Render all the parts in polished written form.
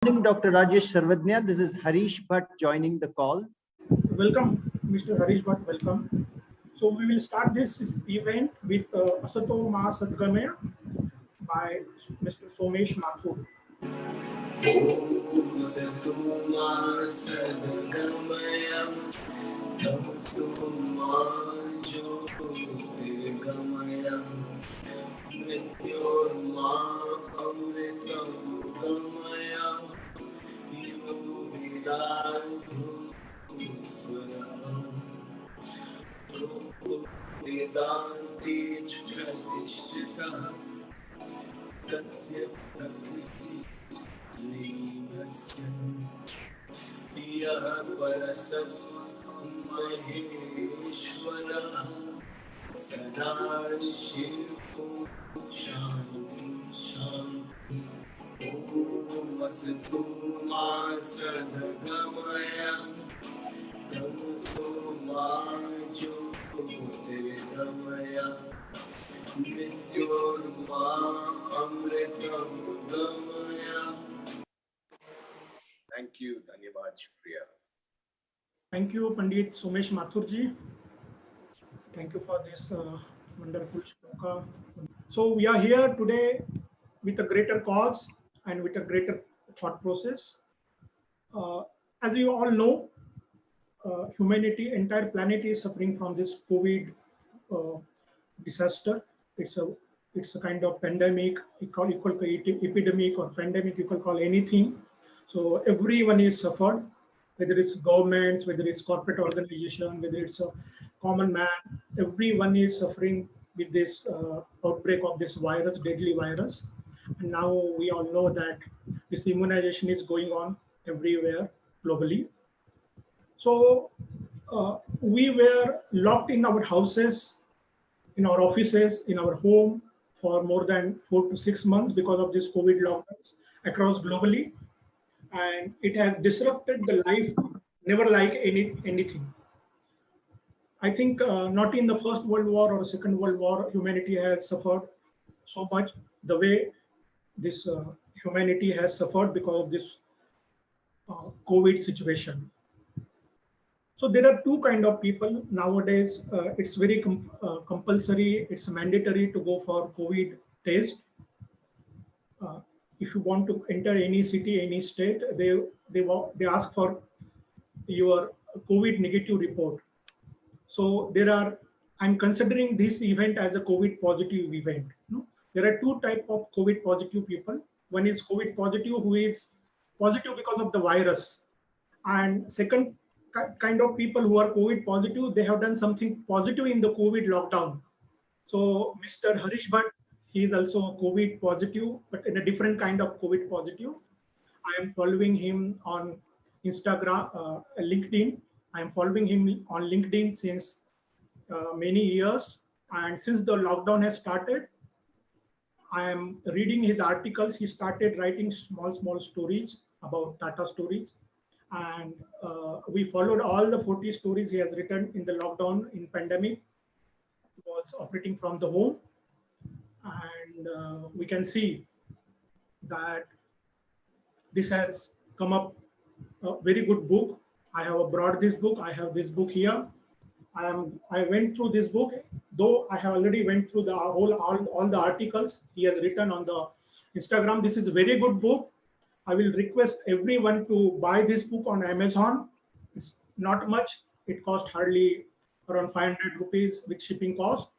morning, Dr. Rajesh Sarvadnya. This is Harish Bhatt joining the call. Welcome, Mr. Harish Bhatt. Welcome. So we will start this event with Asato Ma Sadgamaya by Mr. Somesh Mathur. Thank you, Dhanyavad Shukriya. Thank you, Pandit Somesh Mathurji. Thank you for this wonderful shloka. So we are here today with a greater cause and with a greater thought process. As you all know, humanity, entire planet is suffering from this COVID disaster. It's a kind of pandemic, equal epidemic or pandemic, you can call anything. So everyone is suffered, whether it's governments, whether it's corporate organization, whether it's a common man, everyone is suffering with this outbreak of this virus, deadly virus. And now we all know that this immunization is going on everywhere globally. So we were locked in our houses, in our offices, in our home for more than 4 to 6 months because of this COVID lockdowns across globally. And it has disrupted the life never like anything. I think not in the First World War or Second World War, humanity has suffered so much the way this humanity has suffered because of this COVID situation. So there are two kind of people nowadays. It's very compulsory. It's mandatory to go for COVID test. If you want to enter any city, any state, they ask for your COVID negative report. So I'm considering this event as a COVID positive event. No? There are two types of COVID positive people. One is COVID positive who is positive because of the virus, and second kind of people who are COVID positive, they have done something positive in the COVID lockdown. So Mr. Harish Bhatt, he is also a COVID positive, but in a different kind of COVID positive. I am following him on Instagram, LinkedIn. I am following him on LinkedIn since many years. And since the lockdown has started, I am reading his articles. He started writing small stories about Tata stories. And we followed all the 40 stories he has written in the lockdown, in pandemic. He was operating from the home. And we can see that this has come up a very good book. I have brought this book. I have this book here. I went through this book, though I have already went through the all the articles he has written on the Instagram. This is a very good book. I will request everyone to buy this book on Amazon. It's not much. It cost hardly around 500 rupees with shipping cost.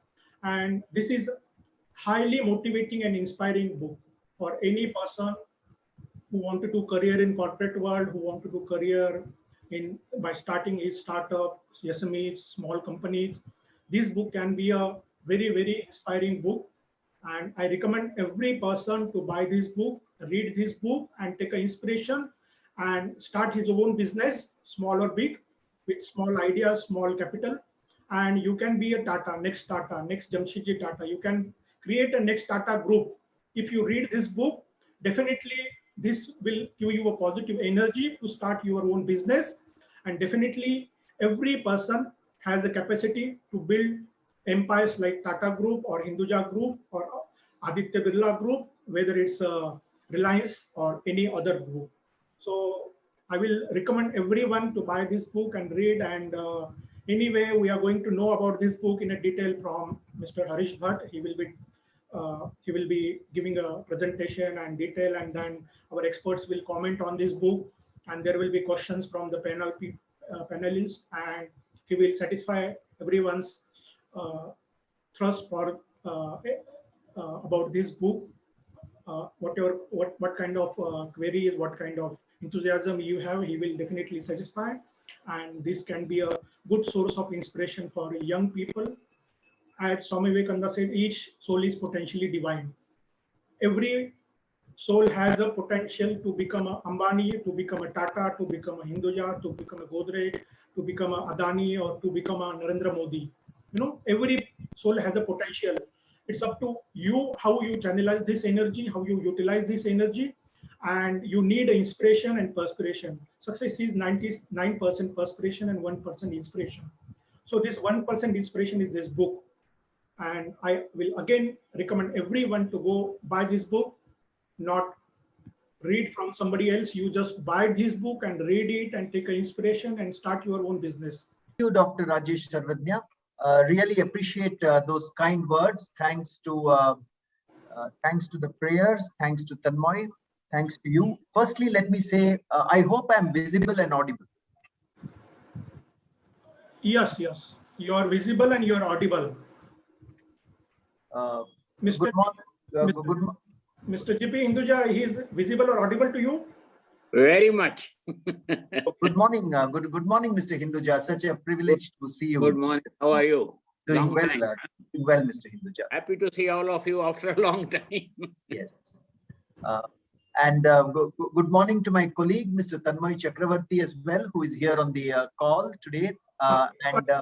And this is highly motivating and inspiring book for any person who want to do career in corporate world, who want to do career by starting his startup, SMEs, small companies. This book can be a very, very inspiring book. And I recommend every person to buy this book, read this book, and take an inspiration and start his own business, small or big, with small ideas, small capital. And you can be a Tata, next Jamshedji Tata. You can create a next Tata group. If you read this book, definitely this will give you a positive energy to start your own business. And definitely every person has a capacity to build empires like Tata Group or Hinduja Group or Aditya Birla Group, whether it's Reliance or any other group. So I will recommend everyone to buy this book and read. And anyway, we are going to know about this book in a detail from Mr. Harish Bhatt. He will be giving a presentation and detail, and then our experts will comment on this book, and there will be questions from the panelists, and he will satisfy everyone's thrust for about this book. What kind of queries, what kind of enthusiasm you have, he will definitely satisfy, and this can be a good source of inspiration for young people. As Swami Vivekananda said, each soul is potentially divine. Every soul has a potential to become a Ambani, to become a Tata, to become a Hinduja, to become a Godrej, to become a Adani, or to become a Narendra Modi. You know, every soul has a potential. It's up to you how you channelize this energy, how you utilize this energy, and you need inspiration and perspiration. Success is 99% perspiration and 1% inspiration. So this 1% inspiration is this book. And I will again recommend everyone to go buy this book, not read from somebody else. You just buy this book and read it and take an inspiration and start your own business. Thank you, Dr. Rajesh Sarvadnya. Really appreciate those kind words. Thanks to the prayers. Thanks to Tanmoy. Thanks to you. Firstly, let me say, I hope I'm visible and audible. Yes, you are visible and you are audible. Good morning. Mr. GP Hinduja, he is visible or audible to you? Very much. Good morning. Good morning, Mr. Hinduja. Such a privilege to see you. Good morning. How are you? Doing well, doing well, Mr. Hinduja. Happy to see all of you after a long time. Yes. Good morning to my colleague, Mr. Tanmoy Chakravarti as well, who is here on the call today. Tanmoy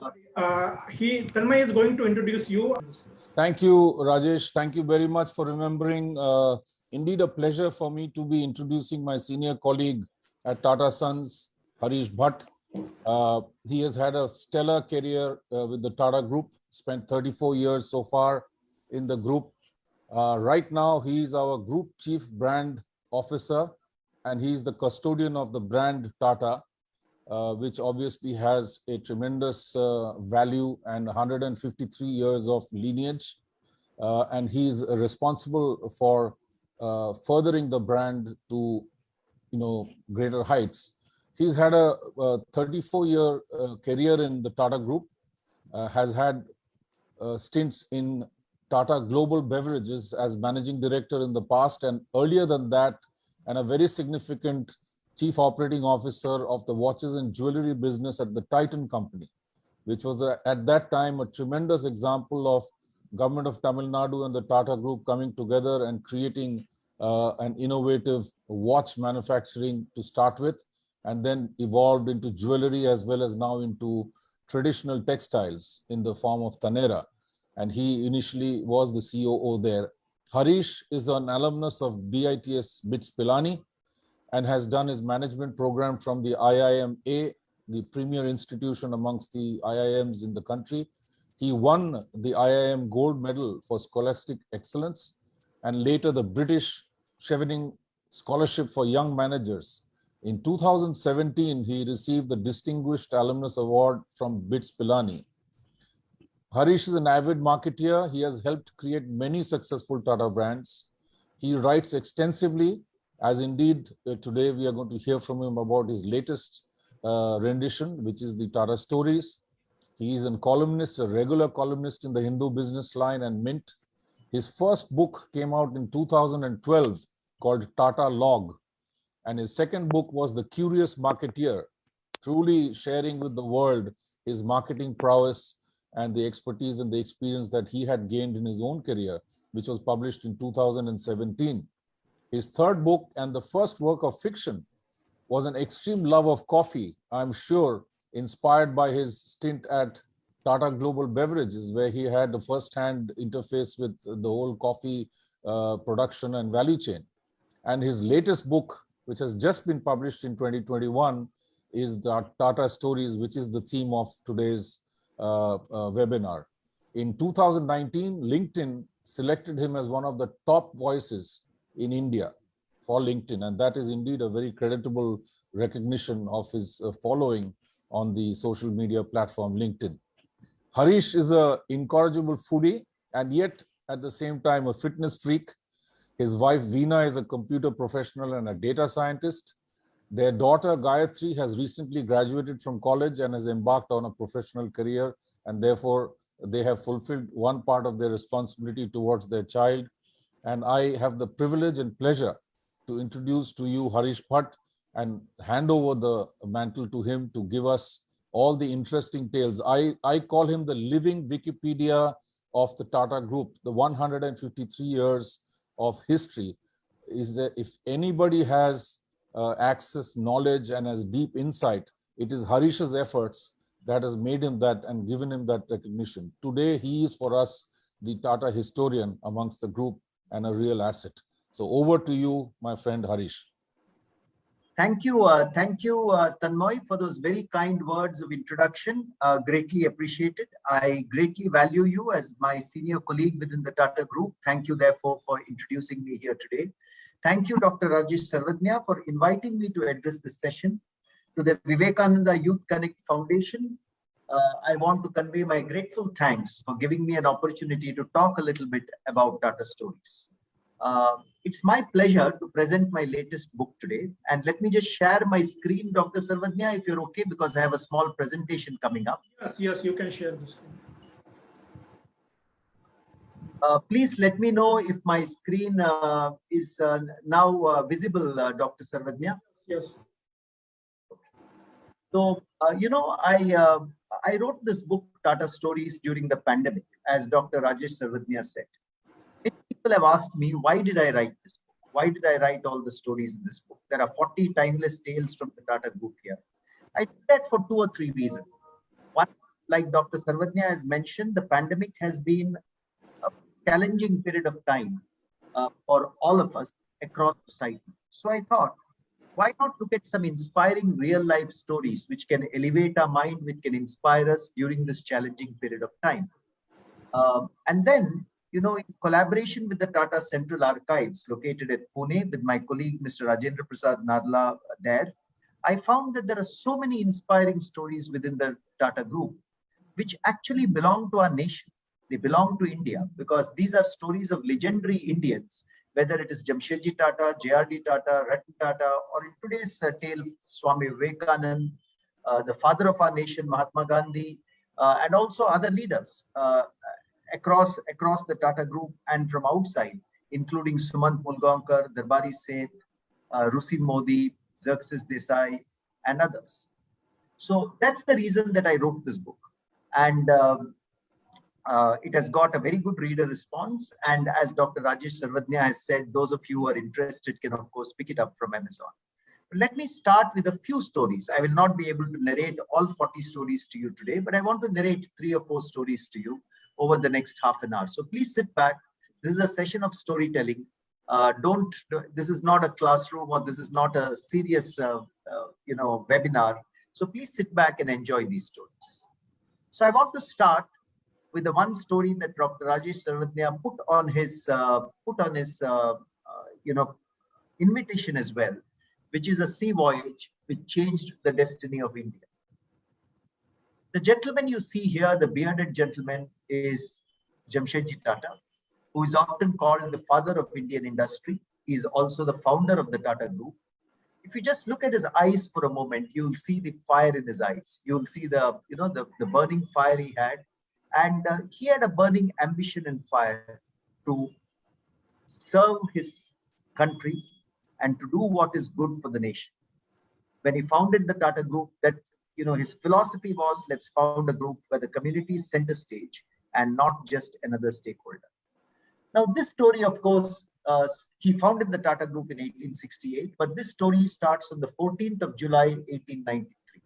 is going to introduce you. Thank you, Rajesh. Thank you very much for remembering. Indeed, a pleasure for me to be introducing my senior colleague at Tata Sons, Harish Bhatt. He has had a stellar career with the Tata Group, spent 34 years so far in the group. Right now, he is our Group Chief Brand Officer, and he is the custodian of the brand Tata, which obviously has a tremendous value and 153 years of lineage. And he is responsible for furthering the brand to, greater heights. He's had a 34-year career in the Tata Group, has had stints in Tata Global Beverages as managing director in the past, and earlier than that, and a very significant chief operating officer of the watches and jewelry business at the Titan Company, which was at that time a tremendous example of Government of Tamil Nadu and the Tata Group coming together and creating an innovative watch manufacturing to start with, and then evolved into jewelry as well as now into traditional textiles in the form of Taneira. And he initially was the COO there. Harish is an alumnus of BITS BITS Pilani and has done his management program from the IIMA, the premier institution amongst the IIMs in the country. He won the IIM Gold Medal for Scholastic Excellence and later the British Chevening Scholarship for Young Managers. In 2017, he received the Distinguished Alumnus Award from BITS Pilani. Harish is an avid marketeer. He has helped create many successful Tata brands. He writes extensively, as indeed today we are going to hear from him about his latest rendition, which is the Tata Stories. He is a columnist, a regular columnist in the Hindu Business Line and Mint. His first book came out in 2012 called Tata Log. And his second book was The Curious Marketeer, truly sharing with the world his marketing prowess and the expertise and the experience that he had gained in his own career, which was published in 2017. His third book and the first work of fiction was an extreme love of coffee, I'm sure inspired by his stint at Tata Global Beverages, where he had the first-hand interface with the whole coffee production and value chain. And his latest book, which has just been published in 2021, is the Tata Stories, which is the theme of today's webinar. In 2019, LinkedIn selected him as one of the top voices in India for LinkedIn, and that is indeed a very creditable recognition of his following on the social media platform LinkedIn. Harish is an incorrigible foodie and yet at the same time a fitness freak. His wife Veena is a computer professional and a data scientist. Their daughter Gayatri has recently graduated from college and has embarked on a professional career, and therefore they have fulfilled one part of their responsibility towards their child. And I have the privilege and pleasure to introduce to you Harish Bhatt and hand over the mantle to him to give us all the interesting tales. I call him the living Wikipedia of the Tata Group, the 153 years of history. Is that if anybody has access, knowledge, and has deep insight, it is Harish's efforts that has made him that and given him that recognition. Today, he is for us the Tata historian amongst the group and a real asset. So over to you, my friend Harish. Thank you, Tanmoy, for those very kind words of introduction. Greatly appreciated. I greatly value you as my senior colleague within the Tata Group. Thank you, therefore, for introducing me here today. Thank you, Dr. Rajesh Sarvadnya, for inviting me to address this session. To the Vivekananda Youth Connect Foundation, I want to convey my grateful thanks for giving me an opportunity to talk a little bit about Tata Stories. It's my pleasure to present my latest book today. And let me just share my screen, Dr. Sarvadnya, if you're okay, because I have a small presentation coming up. Yes, you can share the screen. Please let me know if my screen is now visible, Dr. Sarvadnya. Yes. So, I wrote this book, Tata Stories, during the pandemic, as Dr. Rajesh Sarvadnya said. People have asked me, why did I write this book? Why did I write all the stories in this book? There are 40 timeless tales from the Tata Group here. I did that for 2 or 3 reasons. One, like Dr. Sarvadnya has mentioned, the pandemic has been a challenging period of time for all of us across society. So I thought, why not look at some inspiring real life stories which can elevate our mind, which can inspire us during this challenging period of time. And then, in collaboration with the Tata Central Archives located at Pune with my colleague, Mr. Rajendra Prasad Narla there, I found that there are so many inspiring stories within the Tata Group, which actually belong to our nation. They belong to India because these are stories of legendary Indians, whether it is Jamshedji Tata, J.R.D. Tata, Ratan Tata, or in today's tale, Swami Vivekananda, the father of our nation, Mahatma Gandhi, and also other leaders across the Tata Group and from outside, including Sumant Mulgaonkar, Darbari Seth, Rusi Modi, Xerxes Desai, and others. So that's the reason that I wrote this book. And it has got a very good reader response. And as Dr. Rajesh Sarvadnya has said, those of you who are interested can, of course, pick it up from Amazon. But let me start with a few stories. I will not be able to narrate all 40 stories to you today, but I want to narrate 3 or 4 stories to you over the next half an hour. So please sit back. This is a session of storytelling. This is not a classroom or this is not a serious, webinar. So please sit back and enjoy these stories. So I want to start with the one story that Dr. Rajesh Sarvadnya put on his invitation as well, which is a sea voyage which changed the destiny of India. The gentleman you see here, the bearded gentleman, is Jamshedji Tata, who is often called the father of Indian industry. He is also the founder of the Tata Group. If you just look at his eyes for a moment, you will see the fire in his eyes. You will see the burning fire he had. And he had a burning ambition and fire to serve his country and to do what is good for the nation. When he founded the Tata Group, that his philosophy was, let's found a group where the community is center stage and not just another stakeholder. Now, this story, of course, he founded the Tata Group in 1868, but this story starts on the 14th of July, 1893.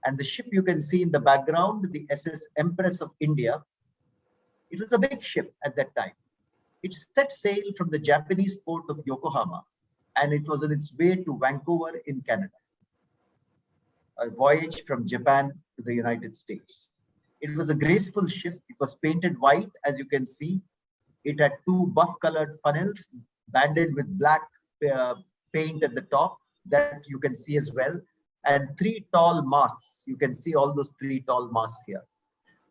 And the ship you can see in the background, the SS Empress of India, it was a big ship at that time. It set sail from the Japanese port of Yokohama, and it was on its way to Vancouver in Canada. A voyage from Japan to the United States. It was a graceful ship. It was painted white, as you can see. It had 2 buff-colored funnels banded with black paint at the top that you can see as well, and 3 tall masts. You can see all those 3 tall masts here.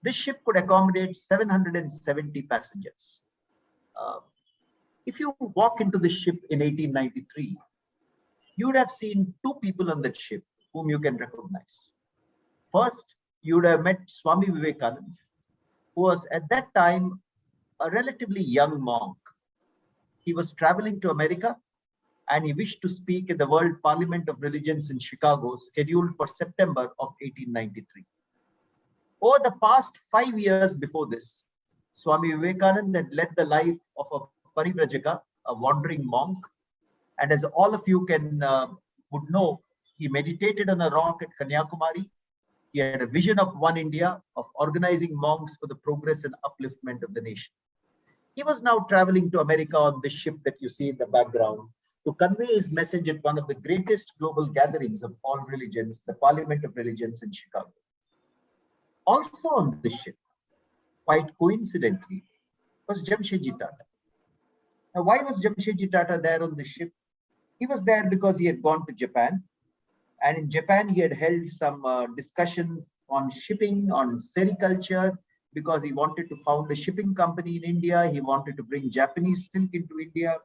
This ship could accommodate 770 passengers. If you walk into the ship in 1893, you would have seen 2 people on that ship whom you can recognize. First, you would have met Swami Vivekananda, who was at that time a relatively young monk. He was traveling to America and he wished to speak at the World Parliament of Religions in Chicago, scheduled for September of 1893. Over the past 5 years before this, Swami Vivekananda had led the life of a parivrajaka, a wandering monk. And as all of you would know, he meditated on a rock at Kanyakumari. He had a vision of one India, of organizing monks for the progress and upliftment of the nation. He was now traveling to America on the ship that you see in the background to convey his message at one of the greatest global gatherings of all religions, the Parliament of Religions in Chicago. Also on the ship, quite coincidentally, was Jamshedji Tata. Now, why was Jamshedji Tata there on the ship? He was there because he had gone to Japan. And in Japan, he had held some discussions on shipping, on sericulture, because he wanted to found a shipping company in India. He wanted to bring Japanese silk into India.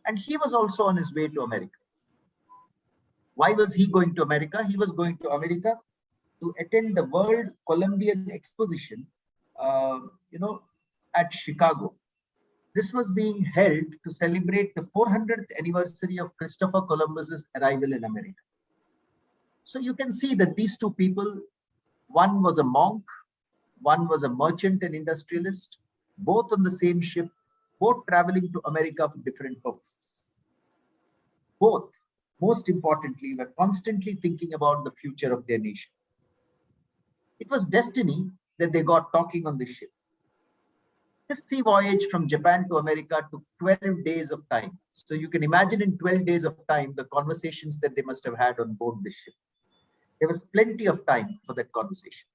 And he was also on his way to America. Why was he going to America? He was going to America to attend the World Columbian Exposition, at Chicago. This was being held to celebrate the 400th anniversary of Christopher Columbus's arrival in America. So you can see that these 2 people, one was a monk, one was a merchant and industrialist, both on the same ship, both traveling to America for different purposes. Both, most importantly, were constantly thinking about the future of their nation. It was destiny that they got talking on the ship. This sea voyage from Japan to America took 12 days of time. So you can imagine in 12 days of time, the conversations that they must have had on board the ship. There was plenty of time for that conversation.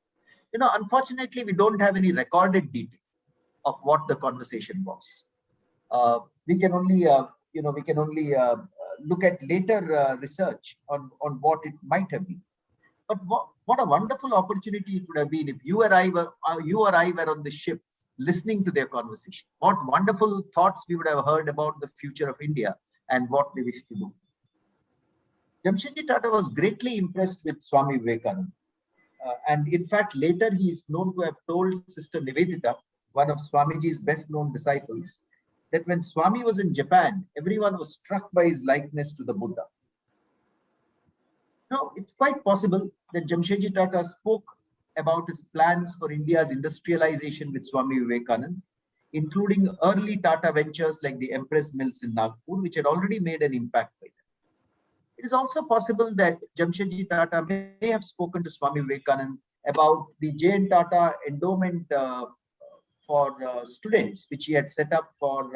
Unfortunately, we don't have any recorded detail of what the conversation was. We can only, look at later research on what it might have been. But what a wonderful opportunity it would have been if you or I were on the ship listening to their conversation. What wonderful thoughts we would have heard about the future of India and what they wish to do. Jamshedji Tata was greatly impressed with Swami Vivekananda. And in fact, later he is known to have told Sister Nivedita, one of Swamiji's best known disciples, that when Swami was in Japan, everyone was struck by his likeness to the Buddha. Now, it's quite possible that Jamshedji Tata spoke about his plans for India's industrialization with Swami Vivekananda, including early Tata ventures like the Empress Mills in Nagpur, which had already made an impact by then. It is also possible that Jamshedji Tata may have spoken to Swami Vivekananda about the J.N. Tata endowment for students, which he had set up for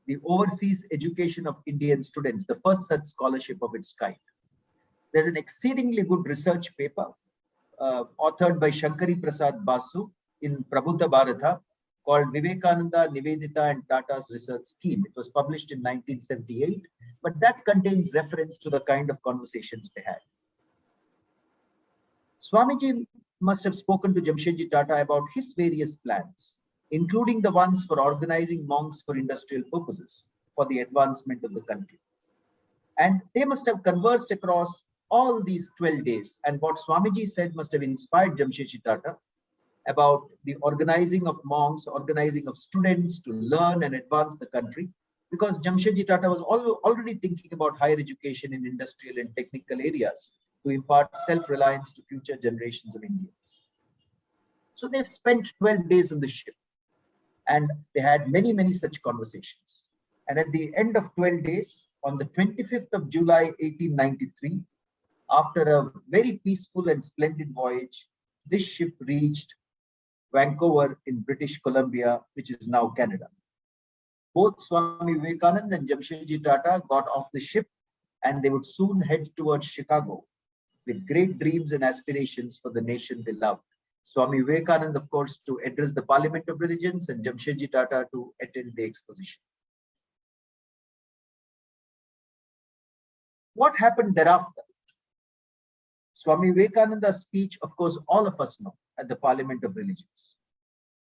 the overseas education of Indian students, the first such scholarship of its kind. There's an exceedingly good research paper authored by Shankari Prasad Basu in Prabuddha Bharata called Vivekananda, Nivedita and Tata's Research Scheme. It was published in 1978, but that contains reference to the kind of conversations they had. Swamiji must have spoken to Jamshedji Tata about his various plans, including the ones for organizing monks for industrial purposes for the advancement of the country. And they must have conversed across all these 12 days. And what Swamiji said must have inspired Jamshedji Tata about the organizing of monks, organizing of students to learn and advance the country, because Jamshedji Tata was already thinking about higher education in industrial and technical areas to impart self-reliance to future generations of Indians. So they've spent 12 days on the ship and they had many, many such conversations. And at the end of 12 days, on the 25th of July, 1893, after a very peaceful and splendid voyage, this ship reached Vancouver in British Columbia, which is now Canada. Both Swami Vivekananda and Jamshedji Tata got off the ship and they would soon head towards Chicago with great dreams and aspirations for the nation they loved. Swami Vivekananda, of course, to address the Parliament of Religions and Jamshedji Tata to attend the exposition. What happened thereafter? Swami Vivekananda's speech, of course, all of us know, at the Parliament of Religions.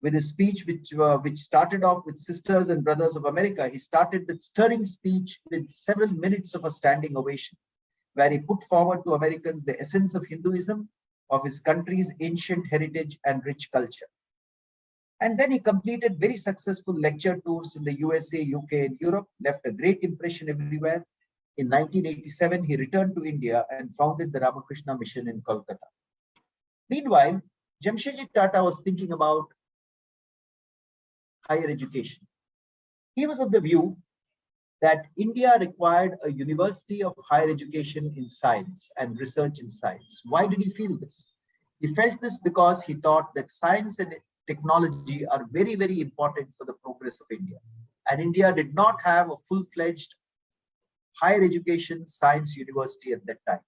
With his speech, which started off with Sisters and Brothers of America, he started with stirring speech with several minutes of a standing ovation, where he put forward to Americans the essence of Hinduism, of his country's ancient heritage and rich culture. And then he completed very successful lecture tours in the USA, UK, and Europe, left a great impression everywhere. In 1987, he returned to India and founded the Ramakrishna Mission in Kolkata. Meanwhile, Jamshedji Tata was thinking about higher education. He was of the view that India required a university of higher education in science and research in science. Why did he feel this? He felt this because he thought that science and technology are very, very important for the progress of India. And India did not have a full-fledged higher education science university at that time.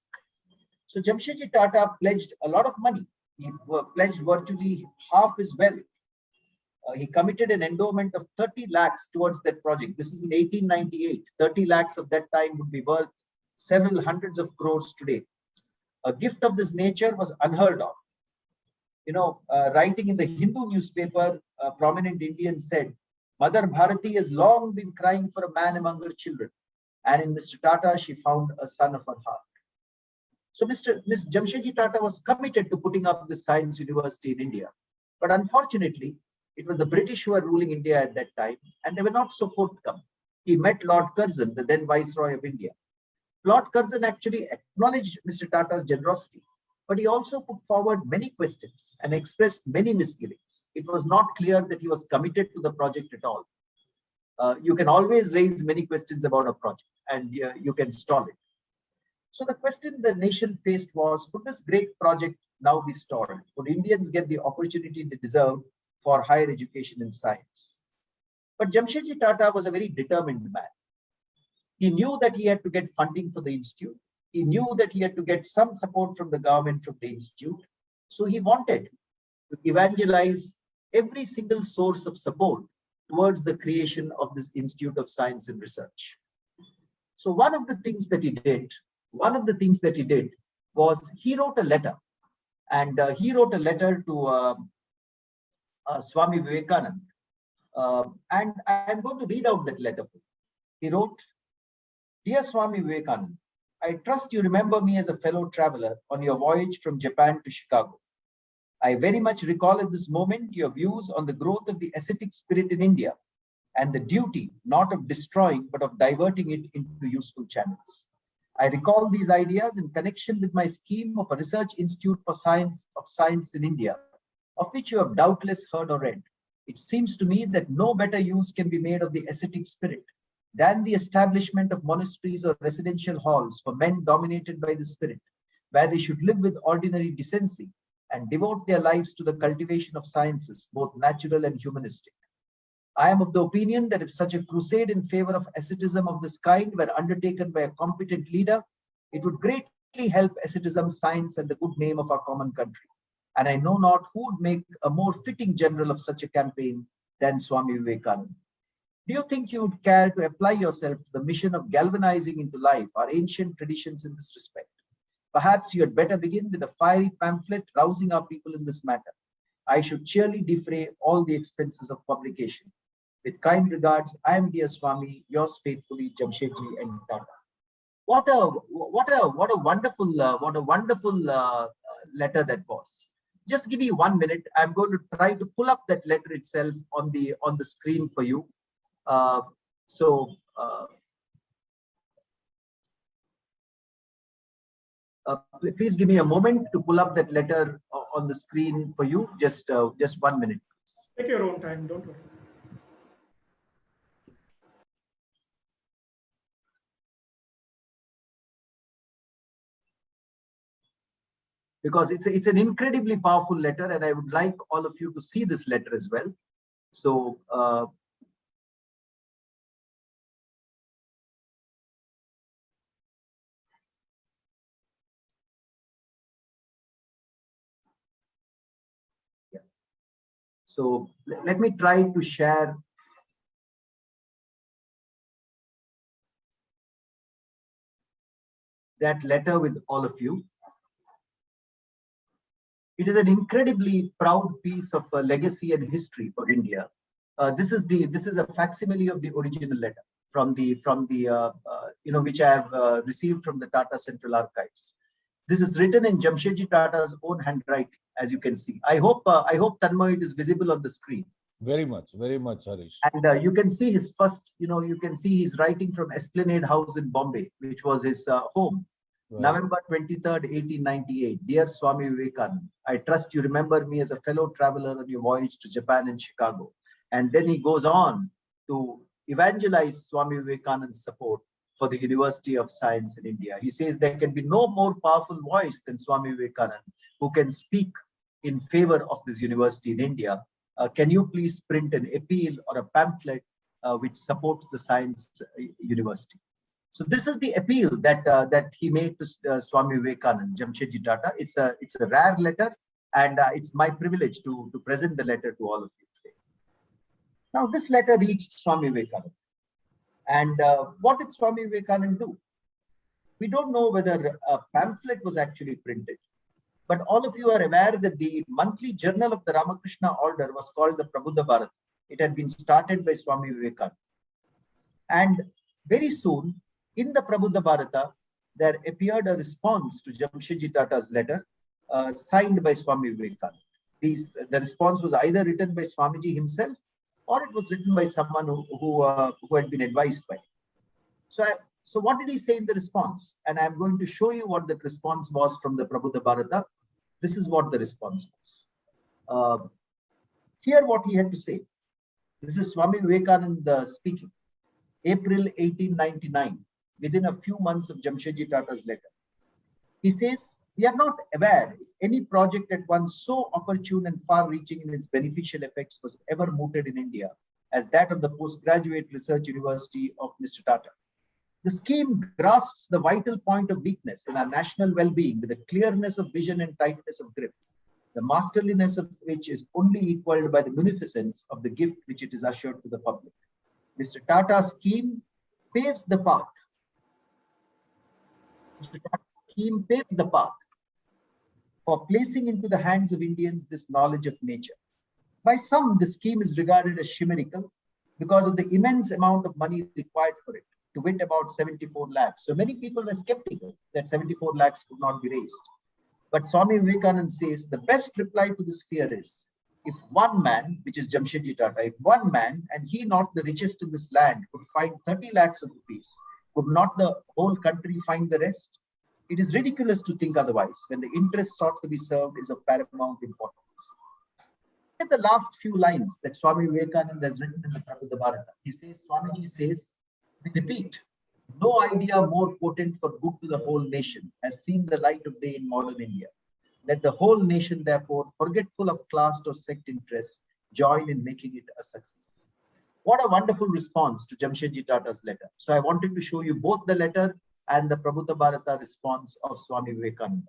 So Jamshedji Tata pledged a lot of money. He pledged virtually half his wealth. He committed an endowment of 30 lakhs towards that project. This is in 1898. 30 lakhs of that time would be worth several hundreds of crores today. A gift of this nature was unheard of. Writing in the Hindu newspaper, a prominent Indian said, Mother Bharati has long been crying for a man among her children. And in Mr. Tata, she found a son of her heart. So Miss Jamshedji Tata was committed to putting up the science university in India. But unfortunately, it was the British who were ruling India at that time, and they were not so forthcoming. He met Lord Curzon, the then Viceroy of India. Lord Curzon actually acknowledged Mr. Tata's generosity, but he also put forward many questions and expressed many misgivings. It was not clear that he was committed to the project at all. You can always raise many questions about a project, and you can stall it. So the question the nation faced was, would this great project now be stalled? Would Indians get the opportunity they deserve for higher education in science? But Jamshedji Tata was a very determined man. He knew that he had to get funding for the institute. He knew that he had to get some support from the government, from the institute. So he wanted to evangelize every single source of support towards the creation of this Institute of Science and Research. So one of the things that he did was he wrote a letter, and he wrote a letter to Swami Vivekananda, and I'm going to read out that letter for you. He wrote, Dear Swami Vivekananda, I trust you remember me as a fellow traveler on your voyage from Japan to Chicago. I very much recall at this moment your views on the growth of the ascetic spirit in India and the duty not of destroying but of diverting it into useful channels. I recall these ideas in connection with my scheme of a research institute for science in India, of which you have doubtless heard or read. It seems to me that no better use can be made of the ascetic spirit than the establishment of monasteries or residential halls for men dominated by the spirit, where they should live with ordinary decency and devote their lives to the cultivation of sciences, both natural and humanistic. I am of the opinion that if such a crusade in favor of asceticism of this kind were undertaken by a competent leader, it would greatly help asceticism, science, and the good name of our common country. And I know not who would make a more fitting general of such a campaign than Swami Vivekananda. Do you think you would care to apply yourself to the mission of galvanizing into life our ancient traditions in this respect? Perhaps you had better begin with a fiery pamphlet rousing our people in this matter. I should cheerily defray all the expenses of publication. With kind regards, I am, dear Swami, yours faithfully, Jamshedji and Tata. What a wonderful letter that was. Just give me 1 minute. I'm going to try to pull up that letter itself on the screen for you. Please give me a moment to pull up that letter on the screen for you. Just 1 minute. Take your own time, don't worry. Because it's an incredibly powerful letter, and I would like all of you to see this letter as well. So yeah. So let me try to share. that letter with all of you. It is an incredibly proud piece of legacy and history for India. This is a facsimile of the original letter from the which I have received from the Tata Central Archives. This is written in Jamshedji Tata's own handwriting, as you can see. I hope Tanmoy, it is visible on the screen. Very much, Harish. And you can see his first, you can see he's writing from Esplanade House in Bombay, which was his home. Right. November 23rd, 1898. Dear Swami Vivekananda, I trust you remember me as a fellow traveler on your voyage to Japan and Chicago. And then he goes on to evangelize Swami Vivekananda's support for the University of Science in India. He says there can be no more powerful voice than Swami Vivekananda who can speak in favor of this university in India. Can you please print an appeal or a pamphlet which supports the science university? So this is the appeal that he made to Swami Vivekananda, Jamshedji Tata. It's a rare letter, and it's my privilege to present the letter to all of you today. Now, this letter reached Swami Vivekananda. And what did Swami Vivekananda do? We don't know whether a pamphlet was actually printed, but all of you are aware that the monthly journal of the Ramakrishna order was called the Prabuddha Bharata. It had been started by Swami Vivekananda. And very soon, in the Prabuddha Bharata, there appeared a response to Jamshedji Tata's letter signed by Swami Vivekananda. The response was either written by Swamiji himself, or it was written by someone who had been advised by him. So what did he say in the response? And I'm going to show you what that response was from the Prabuddha Bharata. This is what the response was. Here what he had to say. This is Swami Vivekananda speaking. April 1899, within a few months of Jamshedji Tata's letter. He says, we are not aware if any project at once so opportune and far-reaching in its beneficial effects was ever mooted in India as that of the postgraduate research university of Mr. Tata. The scheme grasps the vital point of weakness in our national well-being with a clearness of vision and tightness of grip, the masterliness of which is only equaled by the munificence of the gift which it is assured to the public. Mr. Tata's scheme paves the path. Mr. Tata's scheme paves the path for placing into the hands of Indians this knowledge of nature. By some, the scheme is regarded as chimerical because of the immense amount of money required for it, to wit about 74 lakhs. So many people were skeptical that 74 lakhs could not be raised. But Swami Vivekananda says the best reply to this fear is, if one man, which is Jamshedji Tata, if one man, and he not the richest in this land, could find 30 lakhs of rupees, could not the whole country find the rest? It is ridiculous to think otherwise when the interest sought to be served is of paramount importance. Look at the last few lines that Swami Vivekananda has written in the Prabuddha Bharata. He says, Swamiji says, we repeat, no idea more potent for good to the whole nation has seen the light of day in modern India. Let the whole nation, therefore, forgetful of class or sect interests, join in making it a success. What a wonderful response to Jamshedji Tata's letter. So I wanted to show you both the letter and the Prabuddha Bharata response of Swami Vivekananda.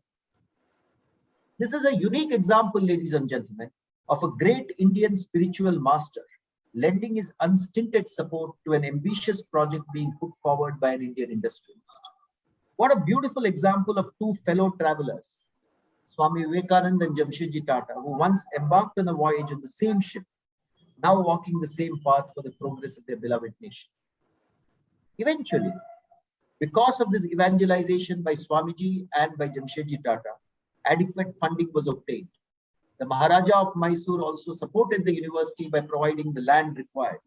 This is a unique example, ladies and gentlemen, of a great Indian spiritual master lending his unstinted support to an ambitious project being put forward by an Indian industrialist. What a beautiful example of two fellow travelers, Swami Vivekananda and Jamshedji Tata, who once embarked on a voyage on the same ship, now walking the same path for the progress of their beloved nation. Eventually, because of this evangelization by Swamiji and by Jamshedji Tata, adequate funding was obtained. The Maharaja of Mysore also supported the university by providing the land required.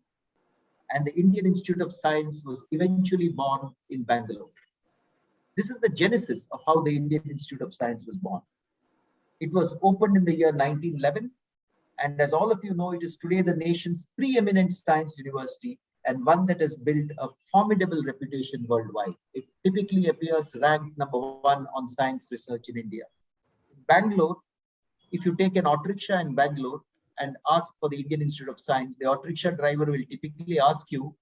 And the Indian Institute of Science was eventually born in Bangalore. This is the genesis of how the Indian Institute of Science was born. It was opened in the year 1911. And as all of you know, it is today the nation's preeminent science university and one that has built a formidable reputation worldwide. It typically appears ranked #1 on science research in India. In Bangalore, if you take an auto rickshaw in Bangalore and ask for the Indian Institute of Science, the auto rickshaw driver will typically ask you,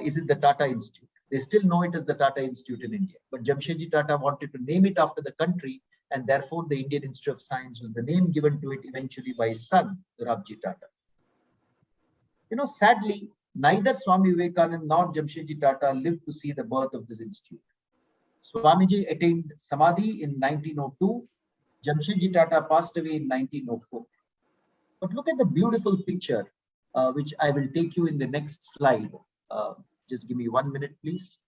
is it the Tata Institute? They still know it as the Tata Institute in India. But Jamshedji Tata wanted to name it after the country, and therefore the Indian Institute of Science was the name given to it eventually by his son, Dorabji Tata. You know, sadly, neither Swami Vivekananda nor Jamshedji Tata lived to see the birth of this institute. Swamiji attained Samadhi in 1902. Jamshedji Tata passed away in 1904. But look at the beautiful picture, which I will take you in the next slide. Just give me 1 minute, please.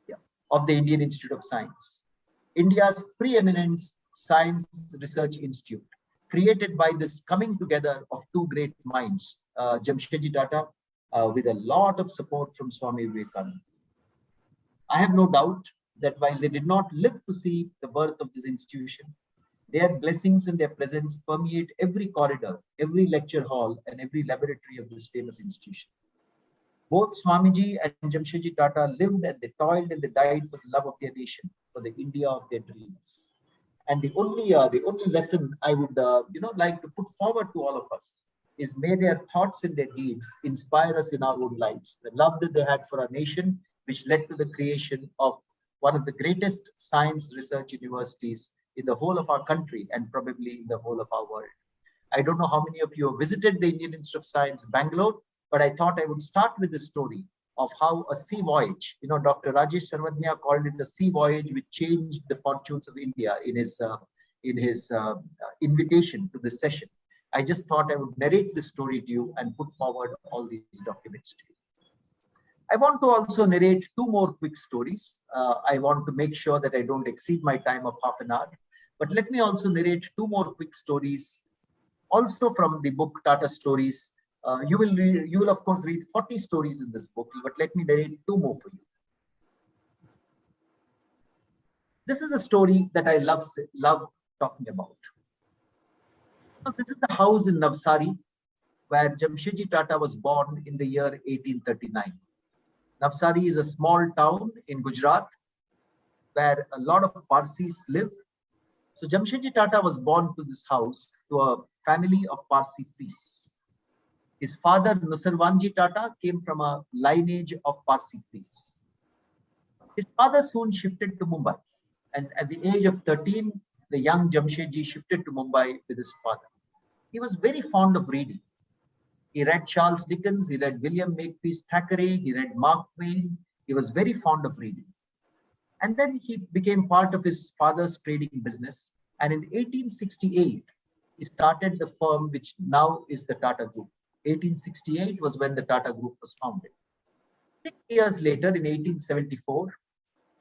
Yeah, of the Indian Institute of Science. India's preeminent science research institute, created by this coming together of two great minds, Jamshedji Tata, with a lot of support from Swami Vivekananda. I have no doubt that while they did not live to see the birth of this institution, their blessings and their presence permeate every corridor, every lecture hall, and every laboratory of this famous institution. Both Swamiji and Jamshedji Tata lived and they toiled and they died for the love of their nation, for the India of their dreams. And the only lesson I would like to put forward to all of us is, may their thoughts and their deeds inspire us in our own lives. The love that they had for our nation, which led to the creation of one of the greatest science research universities in the whole of our country and probably in the whole of our world. I don't know how many of you have visited the Indian Institute of Science, Bangalore, but I thought I would start with the story of how a sea voyage, Dr. Rajesh Sarvadnya called it the sea voyage which changed the fortunes of India in his invitation to this session. I just thought I would narrate this story to you and put forward all these documents to you. I want to also narrate two more quick stories. I want to make sure that I don't exceed my time of half an hour. But let me also narrate two more quick stories, also from the book Tata Stories. You will of course read 40 stories in this book, but let me narrate two more for you. This is a story that I love talking about. So this is the house in Navsari, where Jamshedji Tata was born in the year 1839. Navsari is a small town in Gujarat where a lot of Parsis live. So Jamshedji Tata was born to this house to a family of Parsi priests. His father Nusarwanji Tata came from a lineage of Parsi priests. His father soon shifted to Mumbai, and at the age of 13, the young Jamshedji shifted to Mumbai with his father. He was very fond of reading. He read Charles Dickens, he read William Makepeace Thackeray, he read Mark Twain. He was very fond of reading. And then he became part of his father's trading business. And in 1868, he started the firm which now is the Tata Group. 1868 was when the Tata Group was founded. 6 years later, in 1874,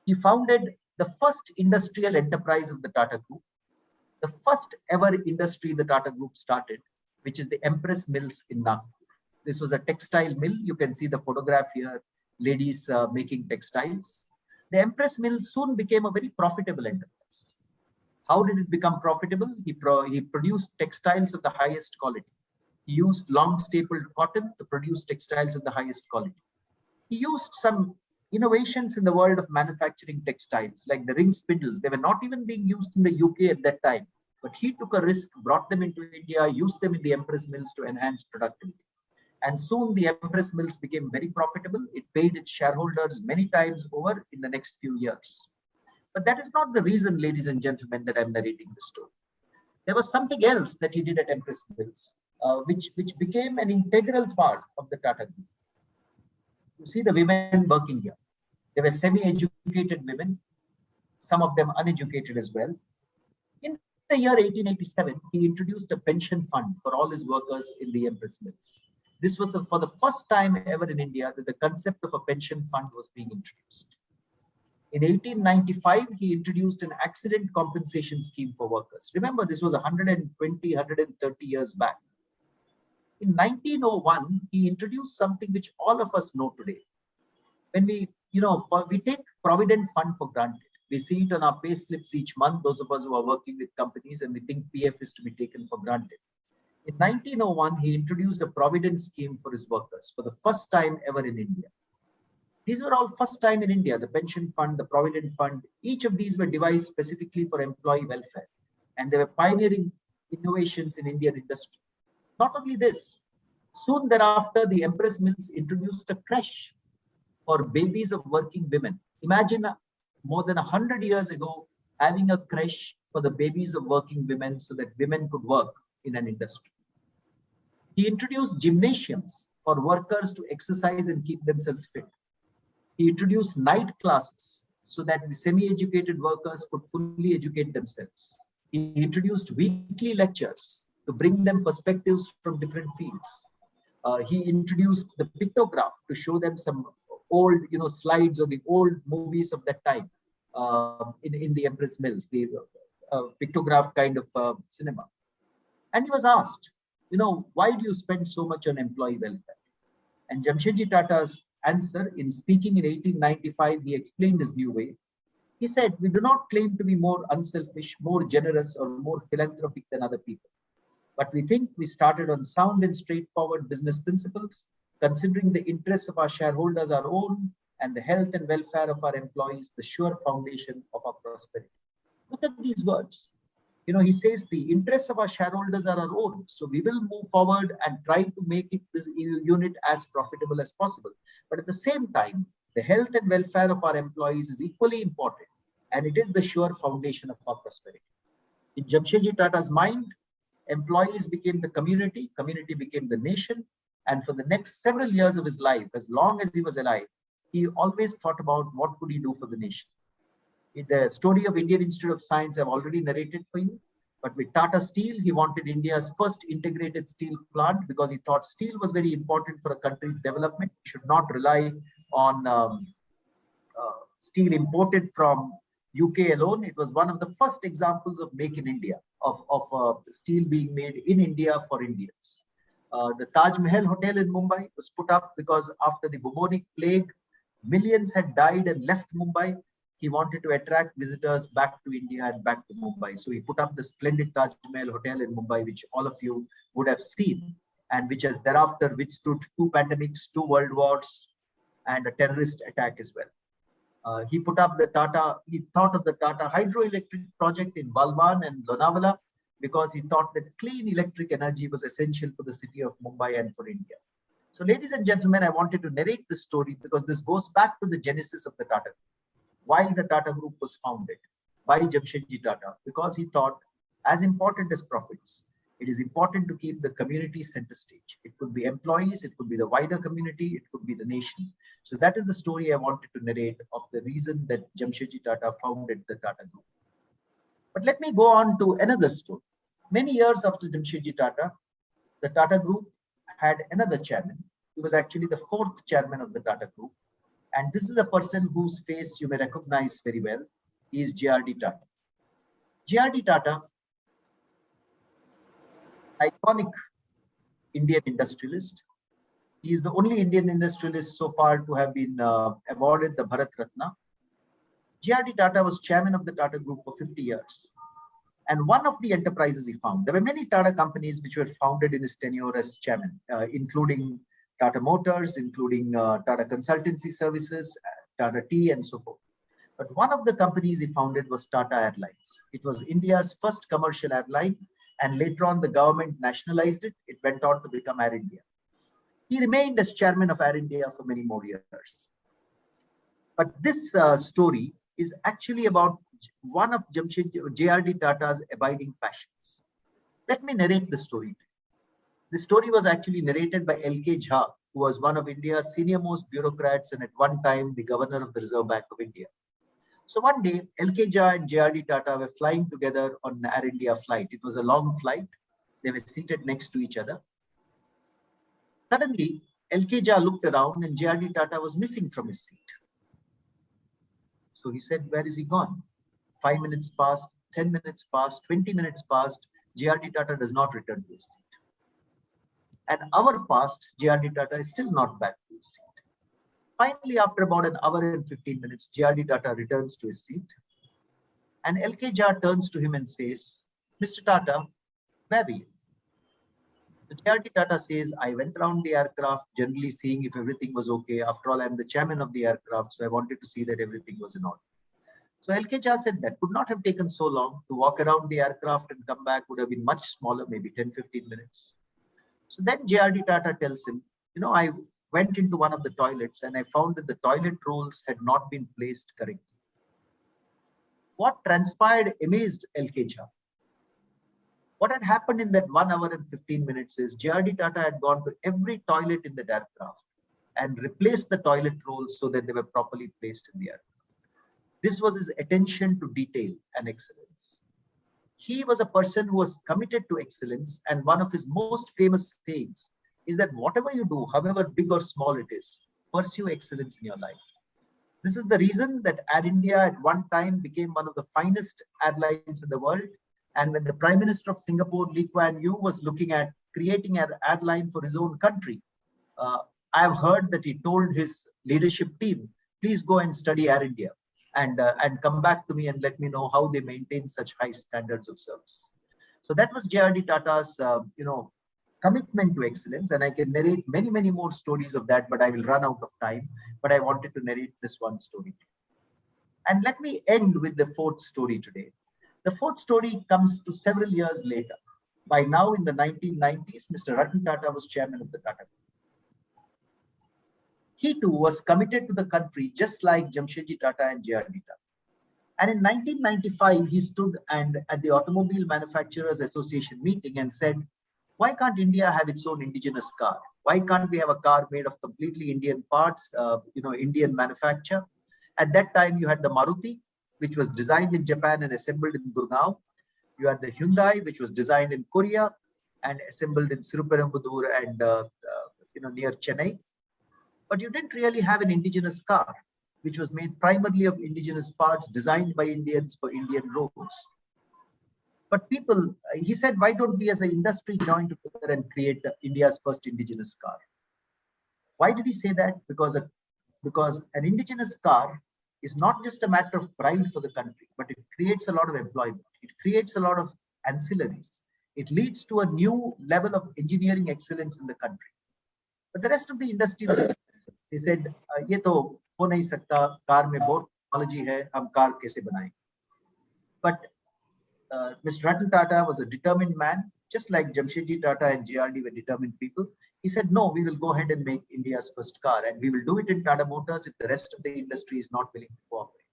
he founded the first industrial enterprise of the Tata Group, the first ever industry the Tata Group started, which is the Empress Mills in Nagpur. This was a textile mill. You can see the photograph here, ladies making textiles. The Empress Mill soon became a very profitable enterprise. How did it become profitable? He produced textiles of the highest quality. He used long stapled cotton to produce textiles of the highest quality. He used some innovations in the world of manufacturing textiles, like the ring spindles. They were not even being used in the UK at that time. But he took a risk, brought them into India, used them in the Empress Mills to enhance productivity. And soon the Empress Mills became very profitable. It paid its shareholders many times over in the next few years. But that is not the reason, ladies and gentlemen, that I'm narrating this story. There was something else that he did at Empress Mills, which became an integral part of the Tata Group. You see the women working here. They were semi-educated women, some of them uneducated as well. In the year 1887, he introduced a pension fund for all his workers in the Empress Mills. This was for the first time ever in India that the concept of a pension fund was being introduced. In 1895, he introduced an accident compensation scheme for workers. Remember, this was 120, 130 years back. In 1901, he introduced something which all of us know today. When we take Provident Fund for granted. We see it on our pay slips each month, those of us who are working with companies, and we think PF is to be taken for granted. In 1901, he introduced a provident scheme for his workers for the first time ever in India. These were all first time in India, the pension fund, the provident fund. Each of these were devised specifically for employee welfare, and they were pioneering innovations in Indian industry. Not only this, soon thereafter, the Empress Mills introduced a creche for babies of working women. Imagine more than 100 years ago, having a creche for the babies of working women so that women could work in an industry. He introduced gymnasiums for workers to exercise and keep themselves fit. He introduced night classes so that the semi-educated workers could fully educate themselves. He introduced weekly lectures to bring them perspectives from different fields. He introduced the pictograph to show them some old, slides of the old movies of that time in the Empress Mills, the pictograph kind of cinema. And he was asked, why do you spend so much on employee welfare? And Jamshedji Tata's answer, in speaking in 1895, he explained his new way. He said, we do not claim to be more unselfish, more generous, or more philanthropic than other people. But we think we started on sound and straightforward business principles, considering the interests of our shareholders our own and the health and welfare of our employees the sure foundation of our prosperity. Look at these words. He says the interests of our shareholders are our own. So we will move forward and try to make this unit as profitable as possible. But at the same time, the health and welfare of our employees is equally important, and it is the sure foundation of our prosperity. In Jamshedji Tata's mind, employees became the community, community became the nation, and for the next several years of his life, as long as he was alive, he always thought about what could he do for the nation. The story of Indian Institute of Science I've already narrated for you, but with Tata Steel, he wanted India's first integrated steel plant because he thought steel was very important for a country's development. It should not rely on steel imported from UK alone. It was one of the first examples of Make in India, of steel being made in India for Indians. The Taj Mahal Hotel in Mumbai was put up because after the bubonic plague, millions had died and left Mumbai. He wanted to attract visitors back to India and back to Mumbai. So he put up the splendid Taj Mahal Hotel in Mumbai, which all of you would have seen, and which has thereafter withstood 2 pandemics, 2 world wars, and a terrorist attack as well. He thought of the Tata hydroelectric project in Balwan and Lonavala because he thought that clean electric energy was essential for the city of Mumbai and for India. So ladies and gentlemen, I wanted to narrate this story because this goes back to the genesis of the Tata Group. Why the Tata Group was founded by Jamshedji Tata, because he thought as important as profits, it is important to keep the community center stage. It could be employees, it could be the wider community, it could be the nation. So that is the story I wanted to narrate of the reason that Jamshedji Tata founded the Tata Group. But let me go on to another story. Many years after Jamshedji Tata, the Tata Group had another chairman. He was actually the 4th chairman of the Tata Group. And this is a person whose face you may recognize very well. He is J.R.D. Tata. J.R.D. Tata, iconic Indian industrialist. He is the only Indian industrialist so far to have been awarded the Bharat Ratna. J.R.D. Tata was chairman of the Tata Group for 50 years. And one of the enterprises he found, there were many Tata companies which were founded in his tenure as chairman, including Tata Motors, including Tata Consultancy Services, Tata Tea, and so forth. But one of the companies he founded was Tata Airlines. It was India's first commercial airline, and later on the government nationalized it. It went on to become Air India. He remained as chairman of Air India for many more years. But this story is actually about one of J.R.D. Tata's abiding passions. Let me narrate the story. The story was actually narrated by L.K. Jha, who was one of India's senior-most bureaucrats and at one time the governor of the Reserve Bank of India. So one day, L.K. Jha and J.R.D. Tata were flying together on an Air India flight. It was a long flight. They were seated next to each other. Suddenly, L.K. Jha looked around and J.R.D. Tata was missing from his seat. So he said, where is he gone? 5 minutes passed, 10 minutes passed, 20 minutes passed. J.R.D. Tata does not return to his seat. An hour passed, J.R.D. Tata is still not back to his seat. Finally, after about an hour and 15 minutes, J.R.D. Tata returns to his seat. And L.K. Jha turns to him and says, Mr. Tata, where were you? J.R.D. Tata says, I went around the aircraft, generally seeing if everything was okay. After all, I'm the chairman of the aircraft, so I wanted to see that everything was in order. So L.K. Jha said that could not have taken so long. To walk around the aircraft and come back would have been much smaller, maybe 10-15 minutes. So then J.R.D. Tata tells him, I went into one of the toilets and I found that the toilet rolls had not been placed correctly. What transpired amazed L.K. Jha. What had happened in that 1 hour and 15 minutes is J.R.D. Tata had gone to every toilet in the aircraft and replaced the toilet rolls so that they were properly placed in the aircraft. This was his attention to detail and excellence. He was a person who was committed to excellence, and one of his most famous sayings is that whatever you do, however big or small it is, pursue excellence in your life. This is the reason that Air India at one time became one of the finest airlines in the world. And when the Prime Minister of Singapore, Lee Kuan Yew, was looking at creating an airline for his own country, I have heard that he told his leadership team, please go and study Air India and come back to me and let me know how they maintain such high standards of service. So that was JRD Tata's, commitment to excellence. And I can narrate many, many more stories of that, but I will run out of time. But I wanted to narrate this one story. And let me end with the fourth story today. The fourth story comes to several years later. By now, in the 1990s, Mr. Ratan Tata was chairman of the Tata Group. He too was committed to the country, just like Jamshedji Tata and JRD Tata. And in 1995, he stood at the Automobile Manufacturers Association meeting and said, why can't India have its own indigenous car? Why can't we have a car made of completely Indian parts, Indian manufacture? At that time, you had the Maruti, which was designed in Japan and assembled in Gurgaon. You had the Hyundai, which was designed in Korea and assembled in Siruperumbudur and near Chennai. But you didn't really have an indigenous car, which was made primarily of indigenous parts designed by Indians for Indian roads. But people, he said, why don't we as an industry join together and create India's first indigenous car? Why did he say that? Because an indigenous car is not just a matter of pride for the country, but it creates a lot of employment. It creates a lot of ancillaries. It leads to a new level of engineering excellence in the country. But the rest of the industry, they said, "Ye to ho nahi sakta, car mein bahut technology hai, hum car kaise banaye?" But Mr. Ratan Tata was a determined man, just like Jamshedji Tata and JRD were determined people. He said, no, we will go ahead and make India's first car, and we will do it in Tata Motors if the rest of the industry is not willing to cooperate.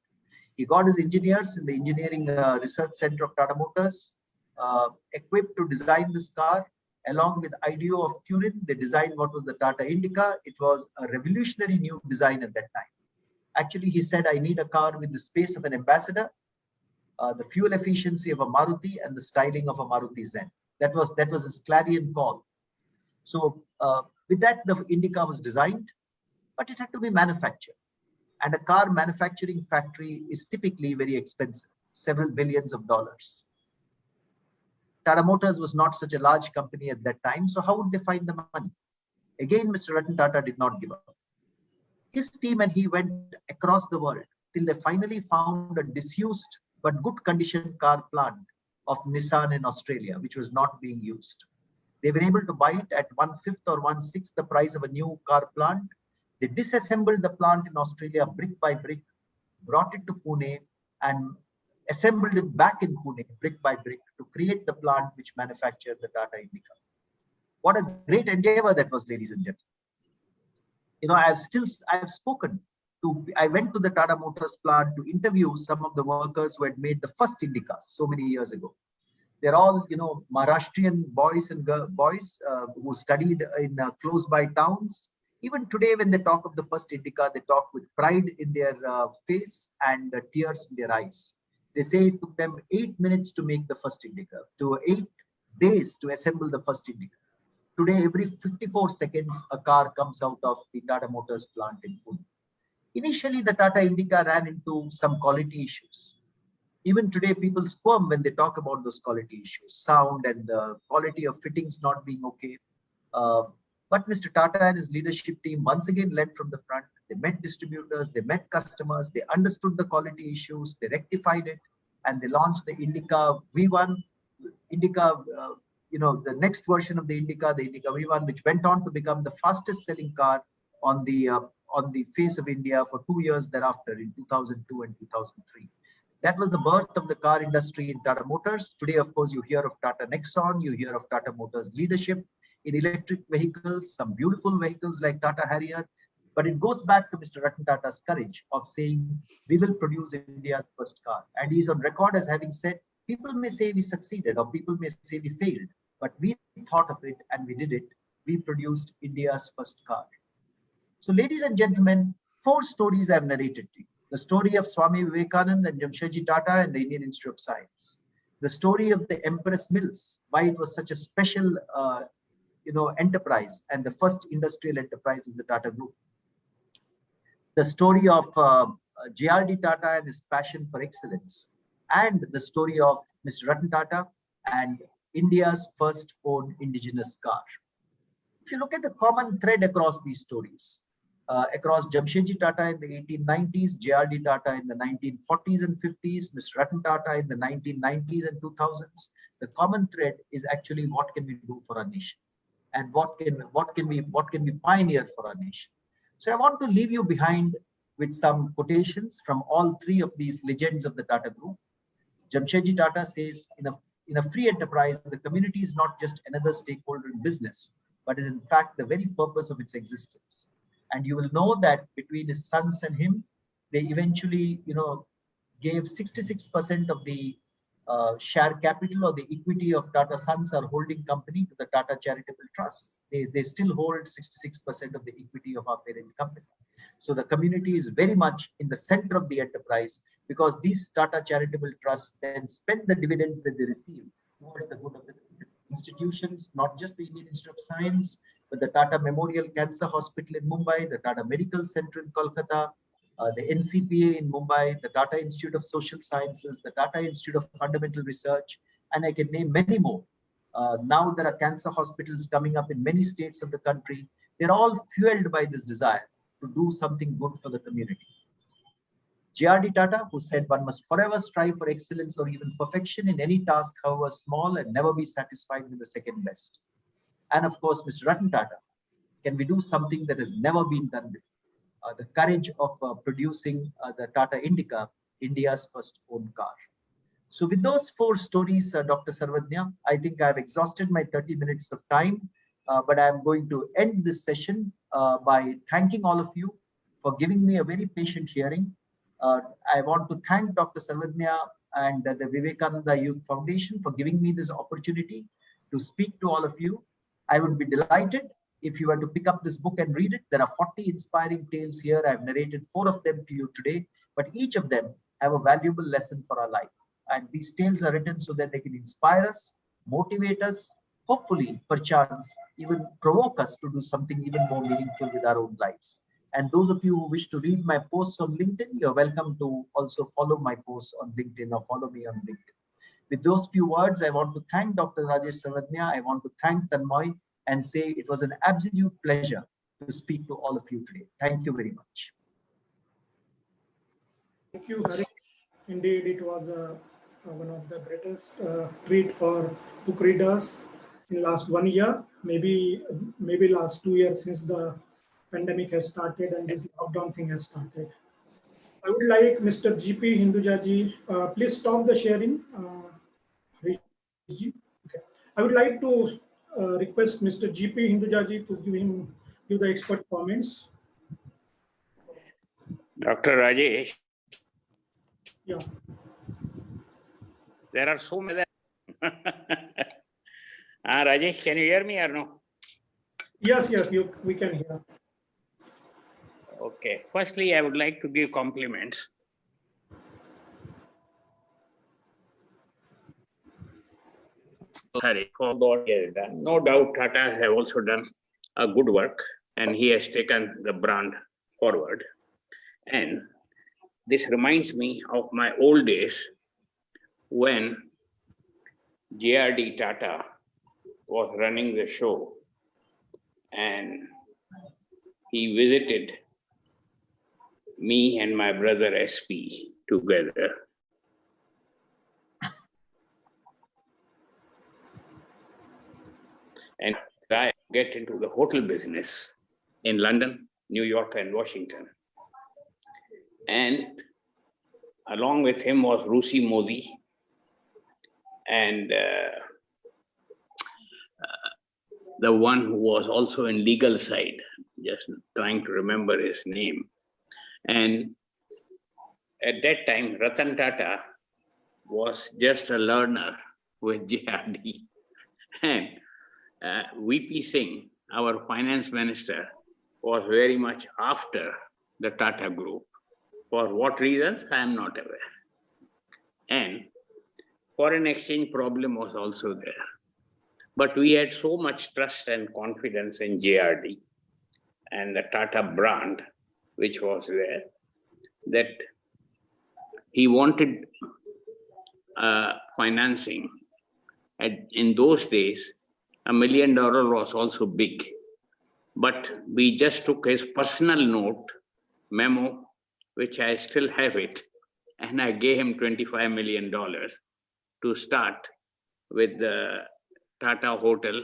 He got his engineers in the Engineering Research Center of Tata Motors, equipped to design this car. Along with IDEO of Turin, they designed what was the Tata Indica. It was a revolutionary new design at that time. Actually, he said, I need a car with the space of an ambassador, the fuel efficiency of a Maruti, and the styling of a Maruti Zen. That was his clarion call. So with that, the Indica was designed, but it had to be manufactured. And a car manufacturing factory is typically very expensive, several billions of dollars. Tata Motors was not such a large company at that time, so how would they find the money? Again, Mr. Ratan Tata did not give up. His team and he went across the world till they finally found a disused but good condition car plant of Nissan in Australia, which was not being used. They were able to buy it at 1/5 or 1/6 the price of a new car plant. They disassembled the plant in Australia brick by brick, brought it to Pune, and assembled it back in Pune brick by brick to create the plant which manufactured the Tata Indica. What a great endeavor that was, ladies and gentlemen. I went to the Tata Motors plant to interview some of the workers who had made the first Indicas so many years ago. They're all, Maharashtrian boys and boys who studied in close by towns. Even today, when they talk of the first Indica, they talk with pride in their face and tears in their eyes. They say it took them 8 minutes to make the first Indica, to 8 days to assemble the first Indica. Today, every 54 seconds, a car comes out of the Tata Motors plant in Pune. Initially, the Tata Indica ran into some quality issues. Even today, people squirm when they talk about those quality issues, sound and the quality of fittings not being okay. But Mr. Tata and his leadership team once again led from the front. They met distributors, they met customers, they understood the quality issues, they rectified it, and they launched the Indica V1. Indica, the next version of the Indica V1, which went on to become the fastest selling car on the face of India for 2 years thereafter, in 2002 and 2003. That was the birth of the car industry in Tata Motors. Today, of course, you hear of Tata Nexon, you hear of Tata Motors leadership in electric vehicles, some beautiful vehicles like Tata Harrier. But it goes back to Mr. Ratan Tata's courage of saying, we will produce India's first car. And he's on record as having said, people may say we succeeded or people may say we failed, but we thought of it and we did it. We produced India's first car. So ladies and gentlemen, 4 stories I've narrated to you. The story of Swami Vivekananda and Jamshedji Tata and the Indian Institute of Science. The story of the Empress Mills, why it was such a special enterprise and the first industrial enterprise of the Tata Group. The story of J.R.D. Tata and his passion for excellence, and the story of Mr. Ratan Tata and India's first own indigenous car. If you look at the common thread across these stories, across Jamshedji Tata in the 1890s, J.R.D. Tata in the 1940s and 50s, Mr. Ratan Tata in the 1990s and 2000s, the common thread is actually what can we do for our nation, and what can we pioneer for our nation. So I want to leave you behind with some quotations from all three of these legends of the Tata Group. Jamshedji Tata says, in a free enterprise, the community is not just another stakeholder in business, but is in fact the very purpose of its existence. And you will know that between his sons and him, they eventually, gave 66% of the share capital or the equity of Tata Sons, our holding company, to the Tata Charitable Trust. They still hold 66% of the equity of our parent company. So the community is very much in the center of the enterprise, because these Tata Charitable Trusts then spend the dividends that they receive towards the good of the institutions, not just the Indian Institute of Science, but the Tata Memorial Cancer Hospital in Mumbai, the Tata Medical Center in Kolkata, the NCPA in Mumbai, the Tata Institute of Social Sciences, the Tata Institute of Fundamental Research, and I can name many more. Now there are cancer hospitals coming up in many states of the country. They're all fueled by this desire to do something good for the community. J.R.D. Tata, who said one must forever strive for excellence or even perfection in any task, however small, and never be satisfied with the second best. And of course, Mr. Ratan Tata, can we do something that has never been done before? The courage of producing the Tata Indica, India's first own car. So with those four stories, Dr. Sarvajna, I think I've exhausted my 30 minutes of time, but I'm going to end this session by thanking all of you for giving me a very patient hearing. I want to thank Dr. Sarvajna and the Vivekananda Youth Foundation for giving me this opportunity to speak to all of you. I would be delighted if you were to pick up this book and read it. There are 40 inspiring tales here. I've narrated 4 of them to you today, but each of them have a valuable lesson for our life. And these tales are written so that they can inspire us, motivate us, hopefully, perchance, even provoke us to do something even more meaningful with our own lives. And those of you who wish to read my posts on LinkedIn, you're welcome to also follow my posts on LinkedIn or follow me on LinkedIn. With those few words, I want to thank Dr. Rajesh Sarvajna. I want to thank Tanmoy and say it was an absolute pleasure to speak to all of you today. Thank you very much. Thank you, Harish. Indeed, it was one of the greatest treat for book readers in last 1 year, maybe last 2 years since the pandemic has started and this lockdown thing has started. I would like Mr. GP Hindujaji, please stop the sharing. Okay. I would like to request Mr. GP Hindujaji to give the expert comments. Dr. Rajesh. Yeah. There are so many. Rajesh, can you hear me or no? Yes, we can hear. Okay. Firstly, I would like to give compliments. Sorry, for what he has done. No doubt, Tata have also done a good work, and he has taken the brand forward. And this reminds me of my old days when J.R.D. Tata was running the show, and he visited me and my brother SP together. And I get into the hotel business in London, New York, and Washington. And along with him was Rusi Modi and the one who was also in legal side, just trying to remember his name. And at that time, Ratan Tata was just a learner with J.R.D. And VP Singh, our finance minister, was very much after the Tata Group. For what reasons, I am not aware. And foreign exchange problem was also there. But we had so much trust and confidence in JRD and the Tata brand, which was there, that he wanted financing. In those days, $1 million was also big. But we just took his personal note, memo, which I still have it, and I gave him $25 million to start with the Tata Hotel,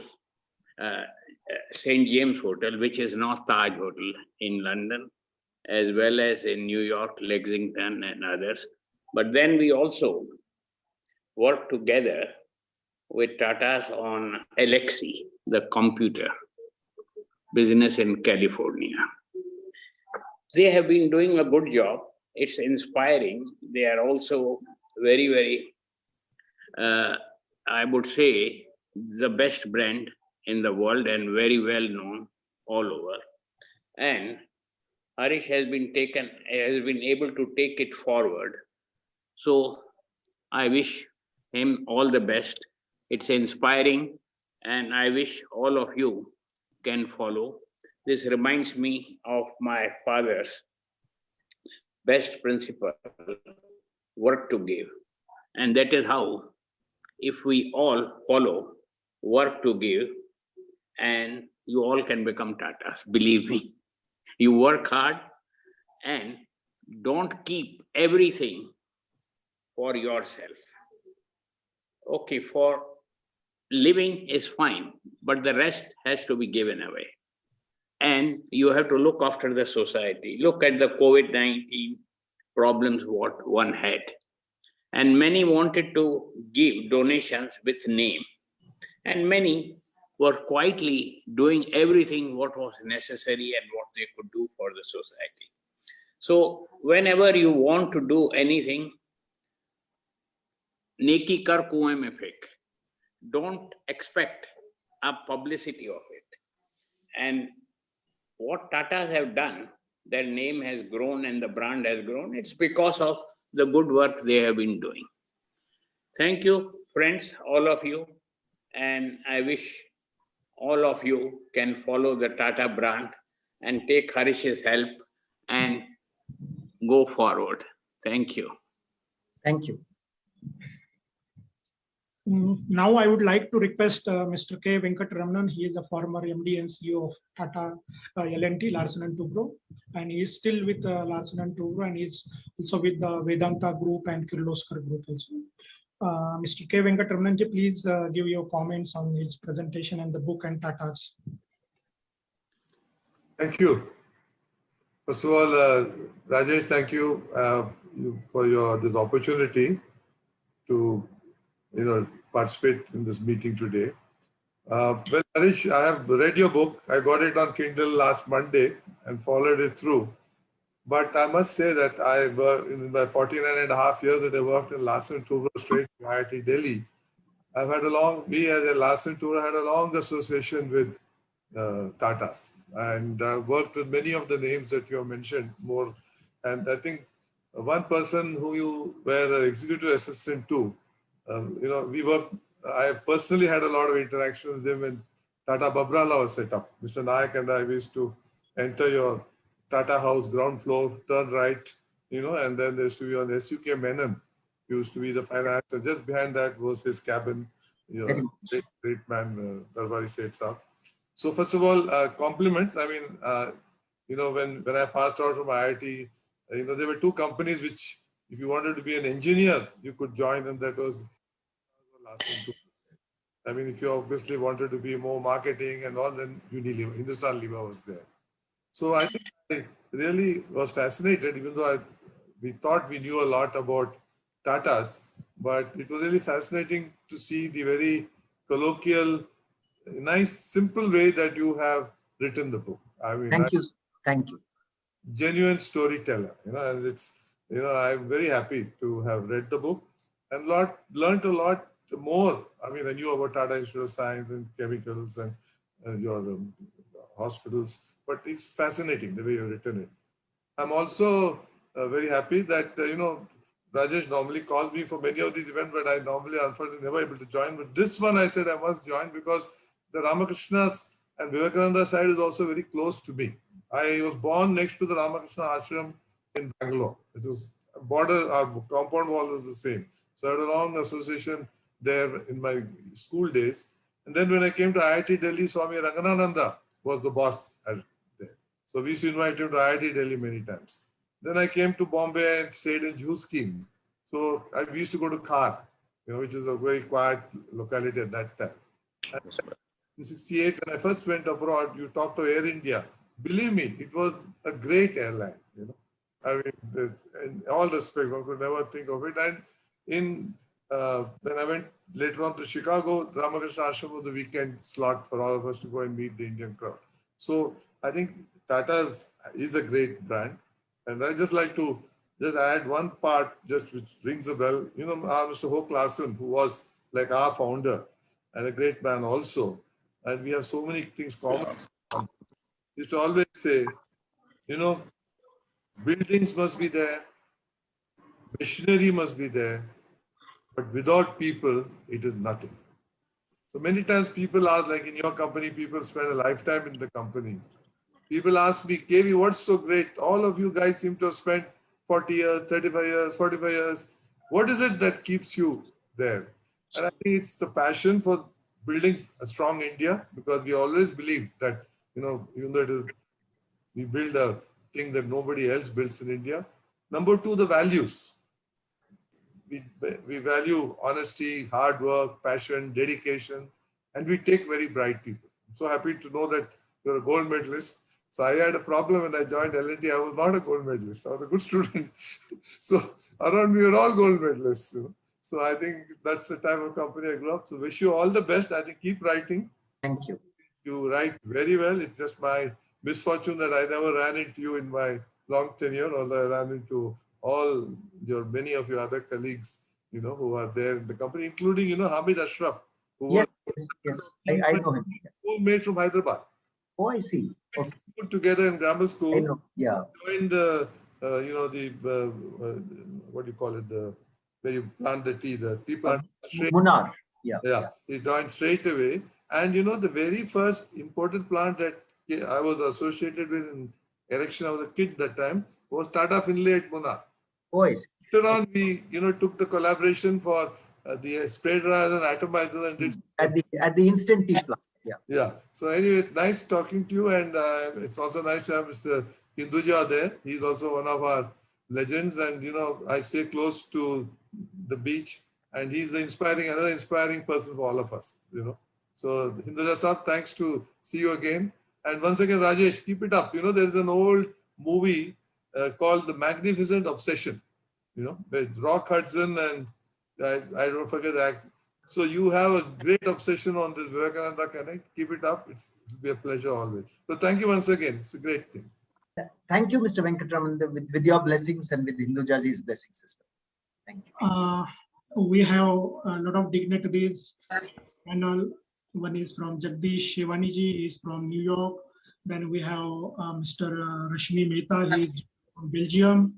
St. James Hotel, which is not Taj Hotel in London, as well as in New York, Lexington, and others. But then we also worked together with Tata's on Alexi, the computer business in California. They have been doing a good job. It's inspiring. They are also very, very, I would say, the best brand in the world and very well known all over. And Harish has been able to take it forward. So I wish him all the best. It's inspiring, and I wish all of you can follow. This reminds me of my father's best principle, work to give. And that is how, if we all follow work to give, and you all can become Tatas, believe me. You work hard and don't keep everything for yourself. Okay, for living is fine, but the rest has to be given away. And you have to look after the society. Look at the COVID-19 problems what one had. And many wanted to give donations with name. And many were quietly doing everything what was necessary and what they could do for the society. So whenever you want to do anything, neki kar kuएं mein फेंक. Don't expect a publicity of it. And what Tatas have done, their name has grown and the brand has grown. It's because of the good work they have been doing. Thank you, friends, all of you. And I wish all of you can follow the Tata brand and take Harish's help and go forward. Thank you. Thank you. Now I would like to request Mr. K. Venkataramanan. He is a former MD and CEO of Tata L&T, Larsen & Toubro, and he is still with Larsen & Toubro, and he is also with the Vedanta Group and Kirloskar Group also. Mr. K. Venkataramanan, please give your comments on his presentation and the book and Tata's. Thank you. First of all, Rajesh, thank you for this opportunity to participate in this meeting today. Well, Harish, I have read your book. I got it on Kindle last Monday and followed it through. But I must say that in my 49.5 years that I worked in Larsen & Toubro straight to IIT Delhi, we as a Larsen & Toubro had a long association with Tatas, and worked with many of the names that you have mentioned more. And I think one person who you were an executive assistant to, I personally had a lot of interaction with him when Tata Babrala was set up. Mr. Nayak and I used to enter your Tata House ground floor, turn right, and then there used to be on SUK Menon, used to be the finance, and just behind that was his cabin, great man, Darbari Seth Saab. So first of all, compliments. I mean, when I passed out from IIT, there were two companies which, if you wanted to be an engineer, you could join, and that was Larsen & Toubro. I mean, if you obviously wanted to be more marketing and all, then Unilever, Hindustan Lever was there. So I think I really was fascinated, even though we thought we knew a lot about Tatas, but it was really fascinating to see the very colloquial, nice, simple way that you have written the book. I mean, Thank you. Genuine storyteller, and it's, I'm very happy to have read the book and learned a lot more. I mean, I knew about Tata Institute of Science and chemicals and your hospitals, but it's fascinating the way you've written it. I'm also very happy that, Rajesh normally calls me for many of these events, but I normally, unfortunately, never able to join. But this one, I said I must join because the Ramakrishna's and Vivekananda side is also very close to me. I was born next to the Ramakrishna Ashram in Bangalore. It was border, our compound wall was the same. So I had a long association there in my school days. And then when I came to IIT Delhi, Swami Ranganananda was the boss there. So we used to invite him to IIT Delhi many times. Then I came to Bombay and stayed in Jew Scheme. So we used to go to Khar, which is a very quiet locality at that time. In '68, when I first went abroad, you talked to Air India. Believe me, it was a great airline. I mean, in all respects, one could never think of it. And then I went later on to Chicago. Ramakrishna Ashram was the weekend slot for all of us to go and meet the Indian crowd. So I think Tata is a great brand. And I just like to just add one part, just which rings a bell. Mr. Ho Claassen, who was like our founder and a great man also. And we have so many things common. He used to always say, buildings must be there, machinery must be there, but without people, it is nothing. So many times people ask, like in your company, people spend a lifetime in the company. People ask me, KV, what's so great? All of you guys seem to have spent 40 years, 35 years, 45 years. What is it that keeps you there? And I think it's the passion for building a strong India, because we always believe that, even though we build a thing that nobody else builds in India. Number two, the values. We value honesty, hard work, passion, dedication, and we take very bright people. I'm so happy to know that you're a gold medalist. So I had a problem when I joined L&T. I was not a gold medalist. I was a good student. So around me, we're all gold medalists. So I think that's the type of company I grew up. So wish you all the best. I think keep writing. Thank you. You write very well. It's just my misfortune that I never ran into you in my long tenure, although I ran into many of your other colleagues, who are there in the company, including, Hamid Ashraf, who yes. I know him. Schoolmate from Hyderabad. Oh, I see. Okay. Put together in grammar school. I know. Yeah. Joined the, what do you call it? Where you plant the tea plant. Munnar. Yeah. He joined straight away. And the very first important plant that I was associated with in erection, I was a kid that time, was Tata Finlay at Munnar. Oh, I see. Later on, we, took the collaboration for the spray dryers and atomizers and did at the instant tea plant. Yeah. So anyway, nice talking to you, and it's also nice to have Mr. Hinduja there. He's also one of our legends, and I stay close to the beach, and he's another inspiring person for all of us. So Hinduja Saab, thanks to see you again, and once again, Rajesh, keep it up. There's an old movie called The Magnificent Obsession. With Rock Hudson and I don't forget that. So you have a great obsession on this Vivekananda Connect. Keep it up. It'll be a pleasure always. So thank you once again. It's a great thing. Thank you, Mr. Venkatraman, with your blessings and with Hindujaji's blessings as well. Thank you. We have a lot of dignitaries panel. One is from Jagdish Shevaniji, he is from New York. Then we have Mr. Rashmi Mehta, he is from Belgium.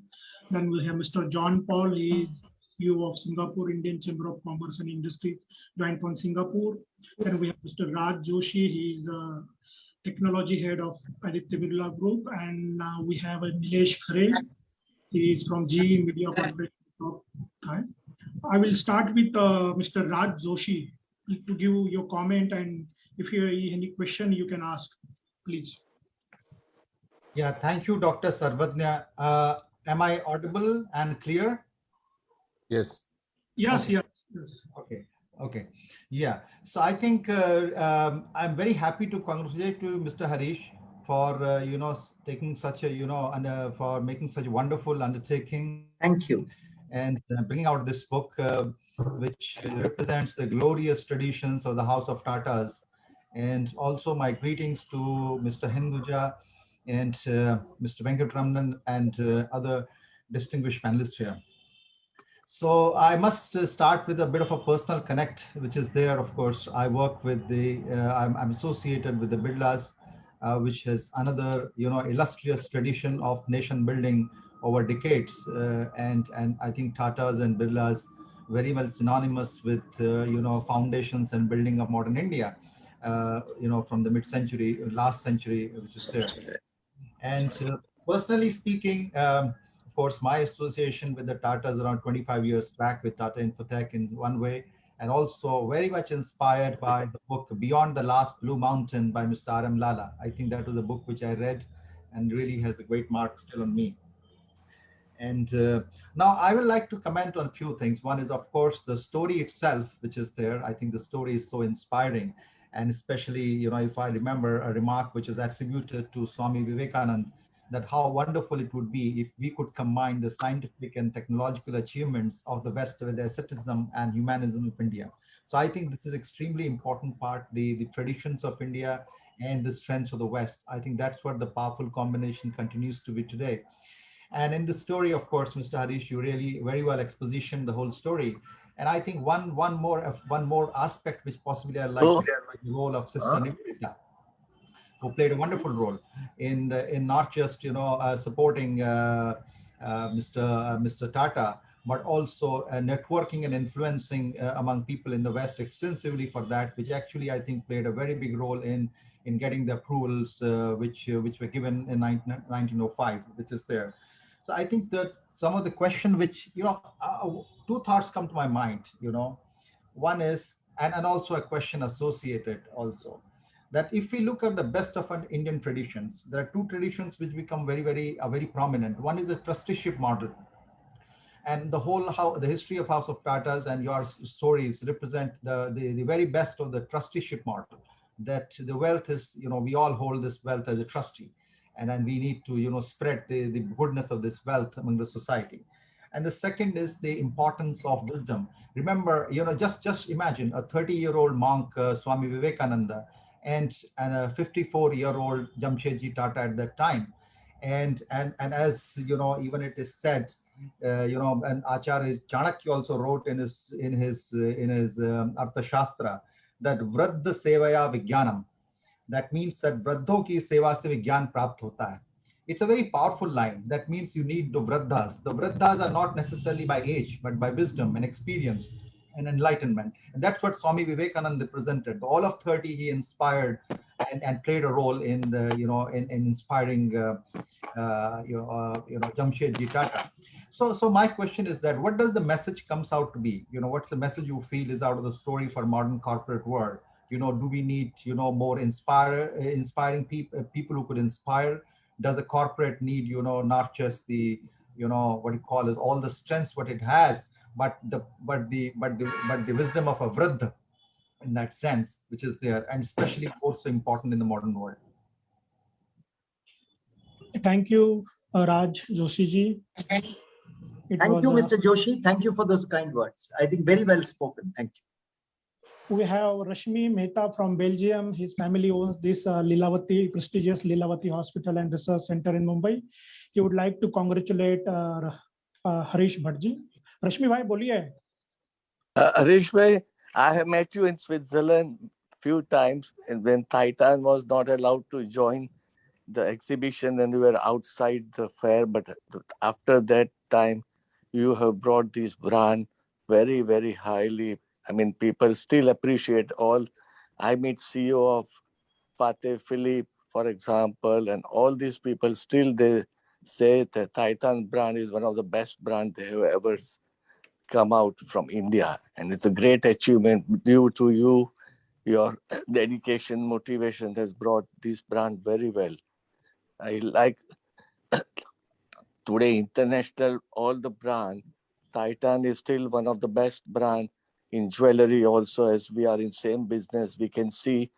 Then we have Mr. John Paul, he is CEO of Singapore Indian Chamber of Commerce and Industries, joined from Singapore. Then we have Mr. Raj Joshi, he is the technology head of Aditya Birla Group. And now we have Nilesh Khare, he is from GE Media Corporation. I will start with Mr. Raj Joshi to give your comment, and if you have any question, you can ask, please. Yeah, thank you, Dr. Sarvadnya. Am I audible and clear? Yes. Yes, okay. yes. Okay. Yeah. So I think I'm very happy to congratulate you, Mr. Harish, for taking such a and for making such a wonderful undertaking. Thank you. And bringing out this book, which represents the glorious traditions of the House of Tatas. And also my greetings to Mr. Hinduja and Mr. Venkatraman and other distinguished panelists here. So I must start with a bit of a personal connect, which is there. Of course, I work with I'm associated with the Birlas, which is another, illustrious tradition of nation building over decades. And I think Tatas and Birlas very well synonymous with, foundations and building of modern India, from the mid-century, last century, which is there. And personally speaking, of course, my association with the Tatas around 25 years back with Tata Infotech in one way, and also very much inspired by the book Beyond the Last Blue Mountain by Mr. R.M. Lala. I think that was a book which I read and really has a great mark still on me. And now I would like to comment on a few things. One is, of course, the story itself, which is there. I think the story is so inspiring. And especially, if I remember a remark which is attributed to Swami Vivekananda, that how wonderful it would be if we could combine the scientific and technological achievements of the West with the asceticism and humanism of India. So I think this is extremely important part, the traditions of India and the strengths of the West. I think that's what the powerful combination continues to be today. And in the story, of course, Mr. Harish, you really very well expositioned the whole story. And I think one more aspect which possibly I like to the role of Sister Nivedita, who played a wonderful role in not just supporting Mr. Tata, but also networking and influencing among people in the West extensively for that, which actually I think played a very big role in getting the approvals which were given in 1905, which is there. So I think that some of the question which, two thoughts come to my mind, one is, and also a question associated also, that if we look at the best of our Indian traditions, there are two traditions which become very prominent. One is a trusteeship model. And the history of House of Tatas and your stories represent the very best of the trusteeship model, that the wealth is, we all hold this wealth as a trustee. And then we need to, spread the goodness of this wealth among the society. And the second is the importance of wisdom. Remember, just imagine a 30-year-old monk, Swami Vivekananda, and a 54-year-old Jamshedji Tata at that time. And as, even it is said, and Acharya Chanakya also wrote in his Arthashastra that Vradha Sevaya Vijnanam. That means that Vradho ki seva se vigyan prapt hota hai. It's a very powerful line. That means you need the Vradhas. The Vradhas are not necessarily by age, but by wisdom and experience and enlightenment. And that's what Swami Vivekananda presented. All of 30, he inspired and played a role in in inspiring Jamshedji Tata. So my question is that what does the message comes out to be? What's the message you feel is out of the story for modern corporate world? Do we need, more inspiring people who could inspire? Does a corporate need, not just the, what you call is all the strengths what it has, but the wisdom of a Vradha in that sense, which is there, and especially also important in the modern world. Thank you, Raj Joshi ji. Thank you, Mr. Joshi. Thank you for those kind words. I think very well spoken. Thank you. We have Rashmi Mehta from Belgium. His family owns this prestigious Lilavati Hospital and Research Center in Mumbai. He would like to congratulate Harish Bhatt. Rashmi bhai, boliye. Harish bhai, I have met you in Switzerland few times, and when Titan was not allowed to join the exhibition and we were outside the fair, but after that time, you have brought this brand very, very highly. I mean, people still appreciate all. I meet CEO of Patek Philippe, for example, and all these people still, they say the Titan brand is one of the best brands they have ever come out from India. And it's a great achievement due to you. Your dedication, motivation has brought this brand very well. I like today, international, all the brand, Titan is still one of the best brand in jewelry also. As we are in same business, we can see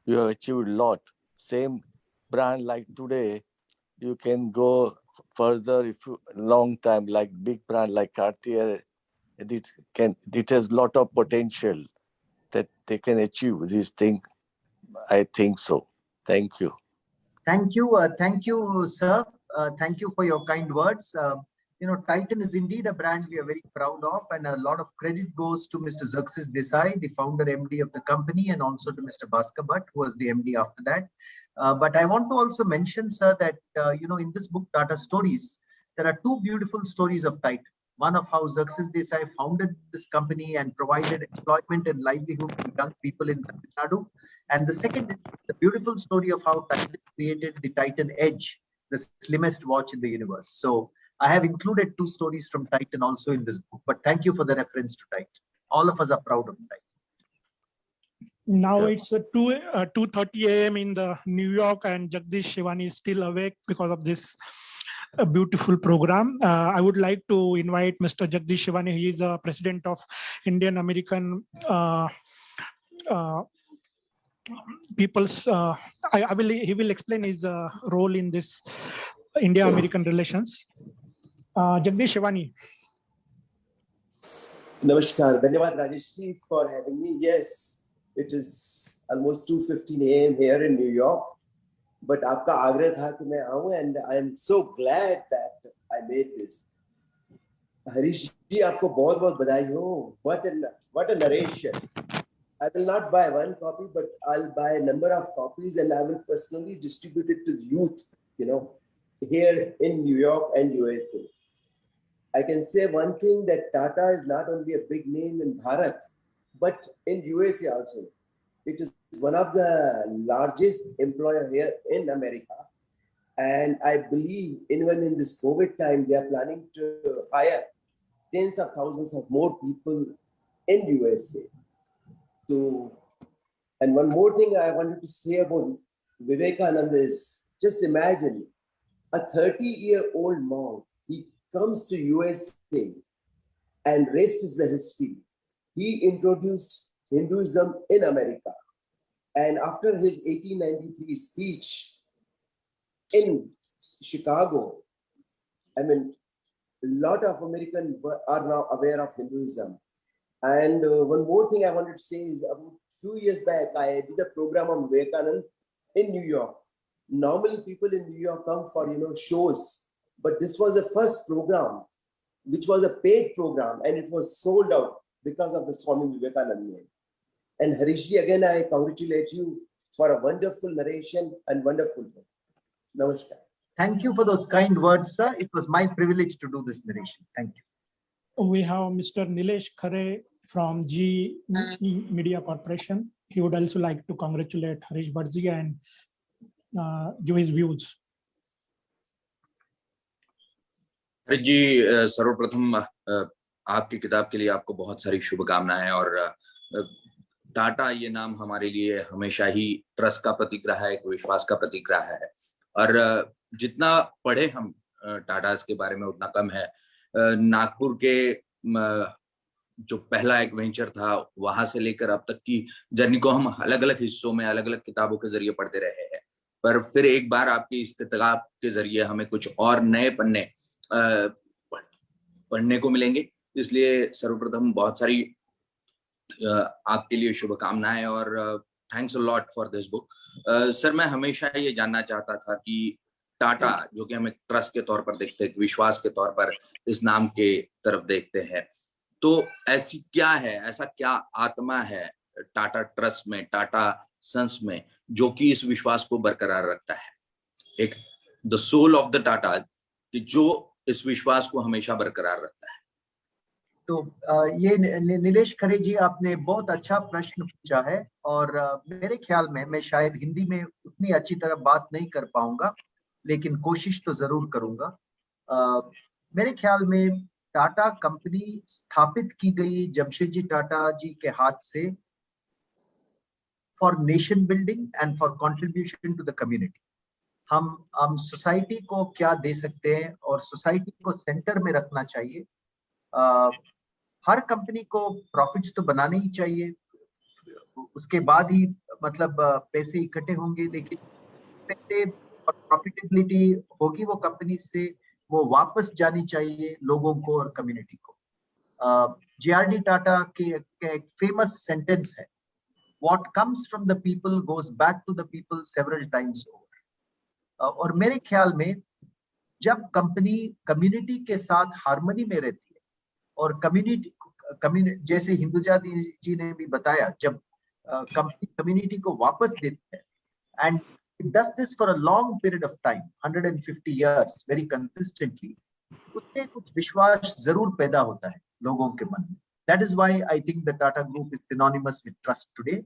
you have achieved a lot. Same brand like today, you can go further if you long time, like big brand like Cartier, it has lot of potential that they can achieve this thing. I think so. Thank you. Thank you, sir. Thank you for your kind words. Titan is indeed a brand we are very proud of, and a lot of credit goes to Mr. Xerxes Desai, the founder MD of the company, and also to Mr. Bhaskar Bhatt, who was the MD after that. But I want to also mention, sir, that in this book, Tata Stories, There are two beautiful stories of Titan. One of how Xerxes Desai founded this company and provided employment and livelihood to young people in Tamil Nadu. And the second is the beautiful story of how Titan created the Titan Edge, the slimmest watch in the universe. So I have included two stories from Titan also in this book, but thank you for the reference to Titan. All of us are proud of Titan. Now it's 2:30 a.m. in the New York, and Jagdish Shivani is still awake because of this beautiful program. I would like to invite Mr. Jagdish Shivani. He is the president of Indian American People's. He will explain his role in this India-American relations. Jagdish Shivani. Namaskar. Dhanyavad Rajesh ji for having me. Yes, it is almost 2:15 a.m. here in New York. But आपका आग्रह था कि मैं आऊं, and I am so glad that I made this. Harish जी, आपको बहुत-बहुत बधाई हो. What a narration. I will not buy one copy, but I'll buy a number of copies, and I will personally distribute it to the youth, here in New York and USA. I can say one thing, that Tata is not only a big name in Bharat, but in USA also. It is one of the largest employer here in America. And I believe even in this COVID time, they are planning to hire tens of thousands of more people in USA. So, and one more thing I wanted to say about Vivekananda is, just imagine a 30-year-old monk, he comes to USA, and rest is the history. He introduced Hinduism in America. And after his 1893 speech in Chicago, I mean, a lot of Americans are now aware of Hinduism. And one more thing I wanted to say is, about a few years back, I did a program on Vivekananda in New York. Normally, people in New York come for, shows, but this was the first program, which was a paid program, and it was sold out because of the Swami Vivekananda name. And Harishji, again, I congratulate you for a wonderful narration and wonderful book. Namaskar. Thank you for those kind words, sir. It was my privilege to do this narration. Thank you. We have Mr. Nilesh Khare from G Media Corporation. He would also like to congratulate Harish Bhattji and give his views. Harish जी, सर्वप्रथम आपकी किताब के लिए आपको बहुत सारी शुभकामनाएं। और टाटा ये नाम हमारे लिए हमेशा ही ट्रस्ट का प्रतीक रहा है, एक विश्वास का प्रतीक रहा है। और जितना पढ़े हम टाटास के बारे में उतना कम है। नागपुर के जो पहला एक वेंचर था, वहां से लेकर अब तक की जर्नी को हम अलग अलग हिस्सों में अलग अलग किताबों के जरिए पढ़ते रहे हैं, पर फिर एक बार आपकी इस किताब के जरिए हमें कुछ और नए पन्ने पढ़ने को मिलेंगे। इसलिए सर्वप्रथम बहुत सारी आपके लिए शुभकामनाएं और thanks a lot for this book. Sir, मैं हमेशा ये जानना चाहता था कि टाटा, जो कि हम एक ट्रस्ट के तौर पर देखते हैं, विश्वास के तौर पर इस नाम के तरफ देखते हैं, तो ऐसी क्या है, ऐसा क्या आत्मा है टाटा ट्रस्ट में, टाटा सन्स में, जो कि इस विश्वास को बरकरार रखता है, एक the soul of the Tata, कि जो इस विश्वास को हमेशा बरकरार रखता है। तो ये नीलेश खरे जी, आपने बहुत अच्छा प्रश्न पूछा है। और मेरे ख्याल में मैं शायद हिंदी में उतनी अच्छी तरह बात नहीं कर पाऊंगा, लेकिन कोशिश तो जरूर करूंगा। मेरे ख्याल में टाटा कंपनी स्थापित की गई जमशेदजी टाटा जी के हाथ से for nation building and for contribution to the community. हम सोसाइटी को क्या दे सकते हैं और सोसाइटी को सेंटर में रखना चाहिए। हर कंपनी को प्रॉफिट्स तो बनाने ही चाहिए, उसके बाद ही मतलब पैसे इकट्ठे होंगे, लेकिन पैसे और प्रॉफिटेबिलिटी होगी वो कंपनी से, वो वापस जानी चाहिए लोगों को और कम्युनिटी को। जेआरडी टाटा के एक फेमस सेंटेंस है, what comes from the people goes back to the people several times over. और मेरे ख्याल में जब कंपनी कम्युनिटी के साथ हार्मनी में रहती है और कम्युनिटी जैसे हिंदुजा जी ने भी बताया, जब कंपनी कम्युनिटी को वापस देती है, and it does this for a long period of time, 150 years, very consistently, उससे कुछ विश्वास जरूर पैदा होता है लोगों के मन में. That is why I think the Tata Group is synonymous with trust today.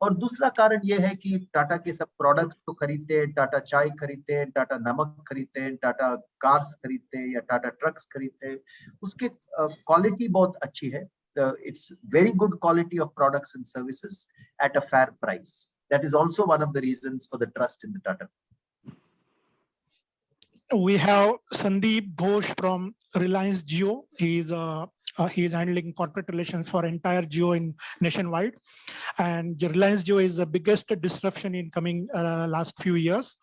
और दूसरा कारण यह है कि टाटा के सब प्रोडक्ट्स तो खरीदते हैं, टाटा चाय खरीदते हैं, टाटा नमक खरीदते हैं, टाटा कार्स खरीदते हैं या टाटा ट्रक्स खरीदते हैं. उसके क्वालिटी बहुत अच्छी है. It's very good quality of products and services at a fair price. That is also one of the reasons for the trust in the Tata. We have Sandeep Ghosh from Reliance Jio. He is handling corporate relations for entire Jio in nationwide, and Reliance Jio is the biggest disruption in coming last few years.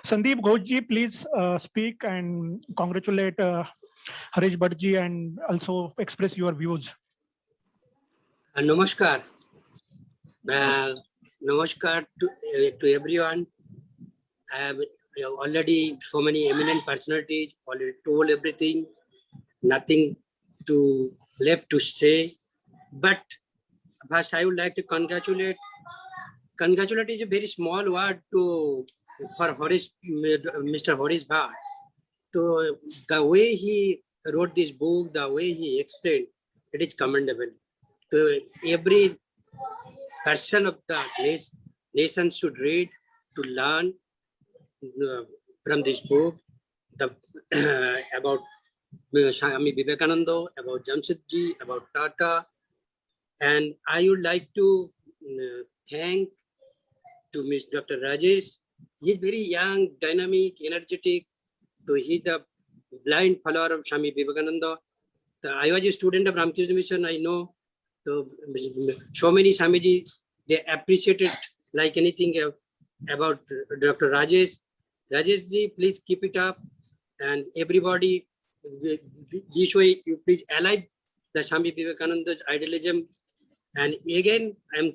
Sandeep Ghosh ji, please speak and congratulate Harish Bhatt ji and also express your views. Namaskar. Namaskar to everyone. I have already so many eminent personalities already told everything, nothing to left to say. But first I would like to congratulate. Congratulate is a very small word for Mr. Harish Bhatt. So the way he wrote this book, the way he explained, it is commendable. So every person of the nation should read to learn from this book about Swami Vivekananda, about Jamshedji, about Tata. And I would like to thank to Ms. Dr. Rajesh. He is very young, dynamic, energetic. So he is the blind follower of Swami Vivekananda. I was a student of Ramakrishna Mission, I know. So many Swamiji, they appreciated like anything about Dr. Rajesh. Rajesh ji, please keep it up, and everybody, this way you please alive the Swami Vivekananda's idealism. And again, I'm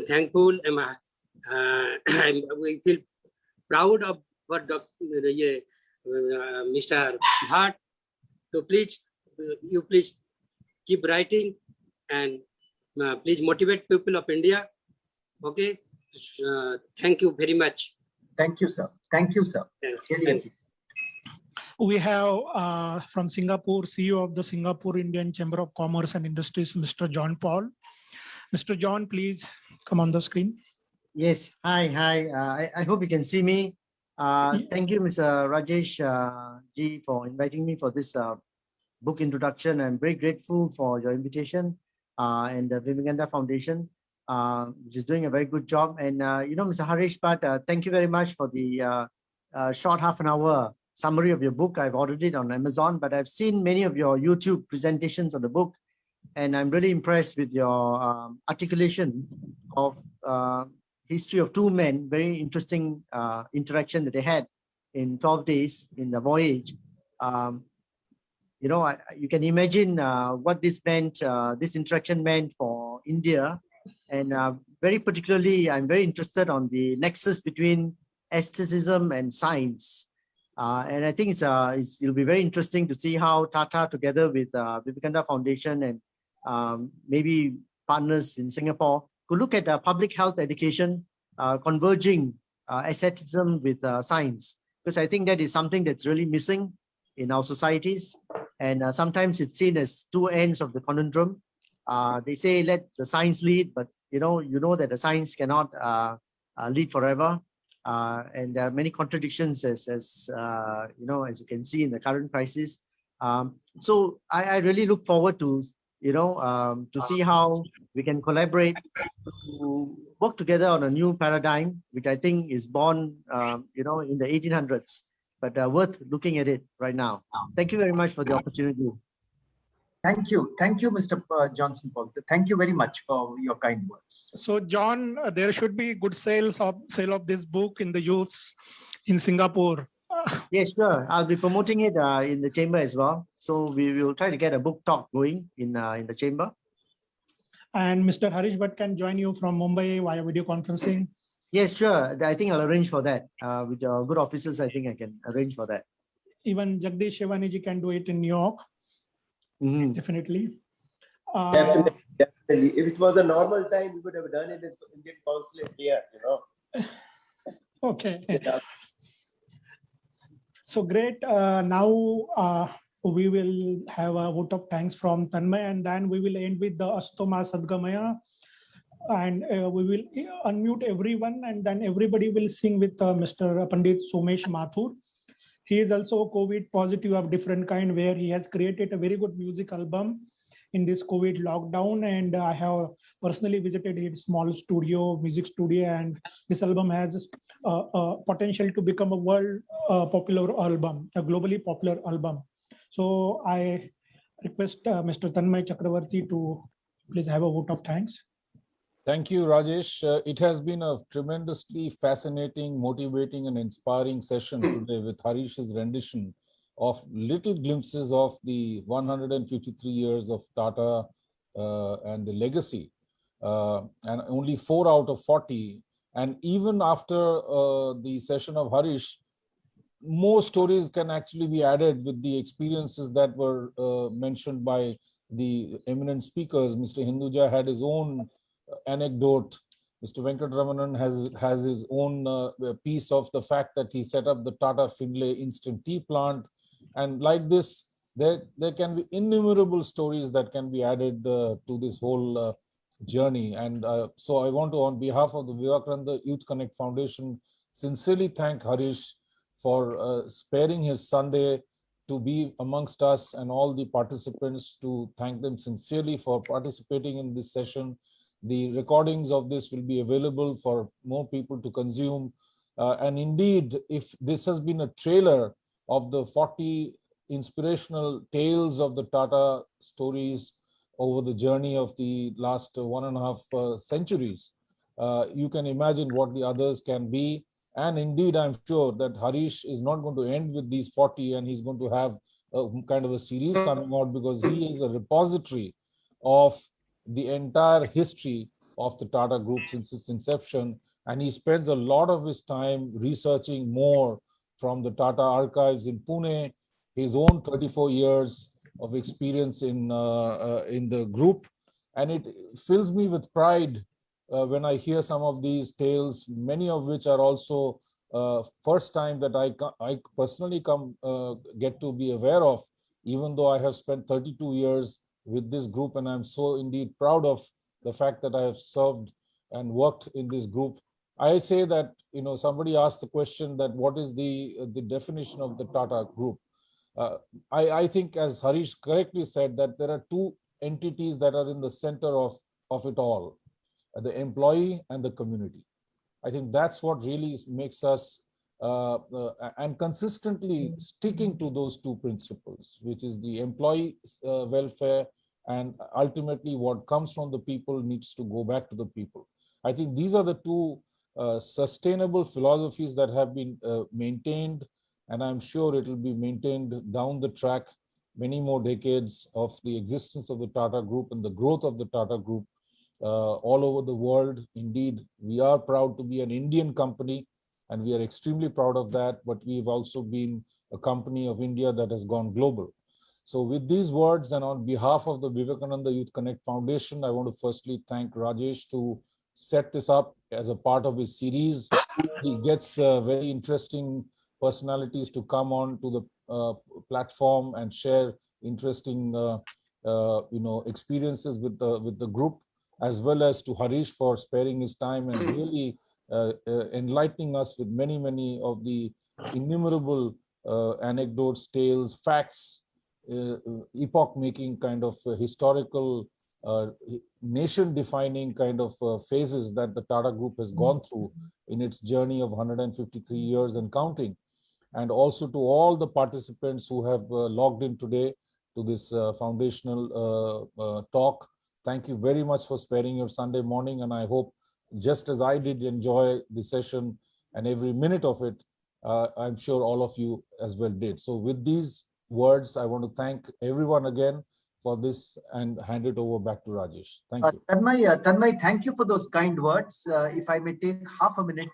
thankful. We feel proud of what Mr. Bhatt. So please, you please keep writing and please motivate people of India. Okay. Thank you very much. Thank you, sir. Thank you, sir. We have from Singapore, CEO of the Singapore Indian Chamber of Commerce and Industries, Mr. John Paul. Mr. John, please come on the screen. Yes. Hi. I hope you can see me. Thank you, Mr. Rajesh ji, for inviting me for this book introduction. I'm very grateful for your invitation and the Vivekananda Foundation, which is doing a very good job. And, Mr. Harish Bhatt, thank you very much for the short half an hour summary of your book. I've ordered it on Amazon, but I've seen many of your YouTube presentations of the book. And I'm really impressed with your articulation of history of two men, very interesting interaction that they had in 12 days in the voyage. You can imagine what this meant, this interaction meant for India. And very particularly, I'm very interested on the nexus between aestheticism and science. And I think it'll be very interesting to see how Tata, together with Vivekananda Foundation and maybe partners in Singapore, could look at public health education, converging aestheticism with science. Because I think that is something that's really missing in our societies. And sometimes it's seen as two ends of the conundrum. They say let the science lead, but you know that the science cannot lead forever. And there are many contradictions as you can see in the current crisis. So I really look forward to see how we can collaborate to work together on a new paradigm, which I think is born in the 1800s, but worth looking at it right now. Thank you very much for the opportunity. Thank you, Mr. Johnson Paul. Thank you very much for your kind words. So, John, there should be good sale of this book in the youths in Singapore. Yes, sure. I'll be promoting it in the chamber as well. So we will try to get a book talk going in the chamber. And Mr. Harish Bhatt can join you from Mumbai via video conferencing. Yes, sure. I think I'll arrange for that. With your good officers, I think I can arrange for that. Even Jagdish Shivani can do it in New York. Mm-hmm. Definitely. Definitely. If it was a normal time, we would have done it in the Indian consulate here, Okay. So great. Now we will have a vote of thanks from Tanmay, and then we will end with the Astoma Sadgamaya, and we will unmute everyone, and then everybody will sing with Mr. Pandit Somesh Mathur. He is also COVID positive of different kind, where he has created a very good music album in this COVID lockdown, and I have personally visited his small studio, music studio, and this album has potential to become a world popular album, a globally popular album. So I request Mr. Tanmay Chakravarti to please have a vote of thanks. Thank you, Rajesh. It has been a tremendously fascinating, motivating, and inspiring session today with Harish's rendition of little glimpses of the 153 years of Tata and the legacy, and only 4 out of 40. And even after the session of Harish, more stories can actually be added with the experiences that were mentioned by the eminent speakers. Mr. Hinduja had his own anecdote. Mr. Venkatramanan has his own piece of the fact that he set up the Tata Finlay instant tea plant. And like this, there can be innumerable stories that can be added to this whole journey. And so I want to, on behalf of the Vivekananda Youth Connect Foundation, sincerely thank Harish for sparing his Sunday to be amongst us, and all the participants, to thank them sincerely for participating in this session. The recordings of this will be available for more people to consume. And indeed, if this has been a trailer of the 40 inspirational tales of the Tata stories over the journey of the last 1.5 centuries, you can imagine what the others can be. And indeed, I'm sure that Harish is not going to end with these 40, and he's going to have a kind of a series coming out, because he is a repository of the entire history of the Tata Group since its inception. And he spends a lot of his time researching more from the Tata archives in Pune, his own 34 years of experience in the group. And it fills me with pride when I hear some of these tales, many of which are also first time that I personally get to be aware of, even though I have spent 32 years with this group, and I'm so indeed proud of the fact that I have served and worked in this group. I say that, somebody asked the question that what is the definition of the Tata Group? I think, as Harish correctly said, that there are two entities that are in the center of it all, the employee and the community. I think that's what really makes us and consistently sticking to those two principles, which is the employee welfare, and ultimately what comes from the people needs to go back to the people. I think these are the two sustainable philosophies that have been maintained, and I'm sure it will be maintained down the track, many more decades of the existence of the Tata Group and the growth of the Tata Group all over the world. Indeed, we are proud to be an Indian company, and we are extremely proud of that, but we've also been a company of India that has gone global. So with these words, and on behalf of the Vivekananda Youth Connect Foundation, I want to firstly thank Rajesh to set this up as a part of his series. He gets very interesting personalities to come on to the platform and share interesting experiences with the group, as well as to Harish for sparing his time and really enlightening us with many of the innumerable anecdotes, tales, facts, epoch-making kind of historical, nation-defining kind of phases that the Tata Group has gone through in its journey of 153 years and counting. And also to all the participants who have logged in today to this foundational talk. Thank you very much for sparing your Sunday morning, and I hope, just as I did enjoy the session and every minute of it, I'm sure all of you as well did. So with these words, I want to thank everyone again for this and hand it over back to Rajesh. Thank you. Tanmay, thank you for those kind words. If I may take half a minute,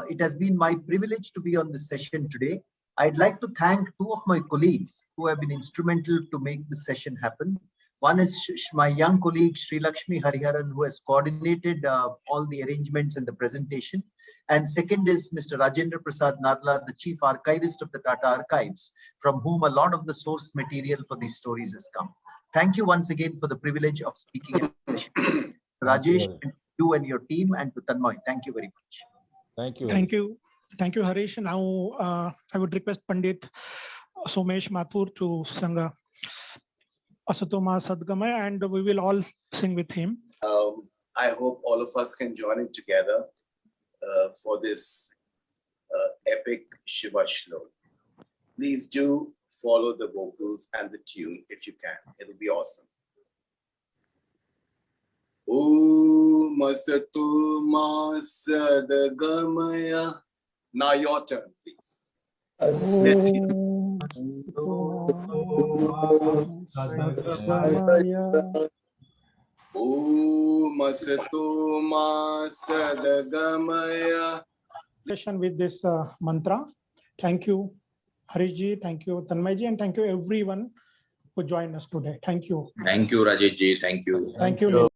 it has been my privilege to be on this session today. I'd like to thank two of my colleagues who have been instrumental to make this session happen. One is my young colleague Sri Lakshmi Hariharan, who has coordinated all the arrangements and the presentation. And second is Mr. Rajendra Prasad Nadla, the Chief Archivist of the Tata Archives, from whom a lot of the source material for these stories has come. Thank you once again for the privilege of speaking. Rajesh, and you and your team, and to Tanmoy, thank you very much. Thank you. Thank you. Thank you, Harish. Now I would request Pandit Somesh Mathur to sing Asatoma Sadgamaya, and we will all sing with him. I hope all of us can join in together for this epic Shiva Shlok. Please do follow the vocals and the tune if you can. It'll be awesome. Om Asatoma Sadgamaya. Now your turn, please. Om Asatoma Sadgamaya. With this mantra. Thank you, Harishji. Thank you, Tanmayji, and thank you everyone who joined us today. Thank you. Thank you, Rajesh ji. Thank you. Thank you.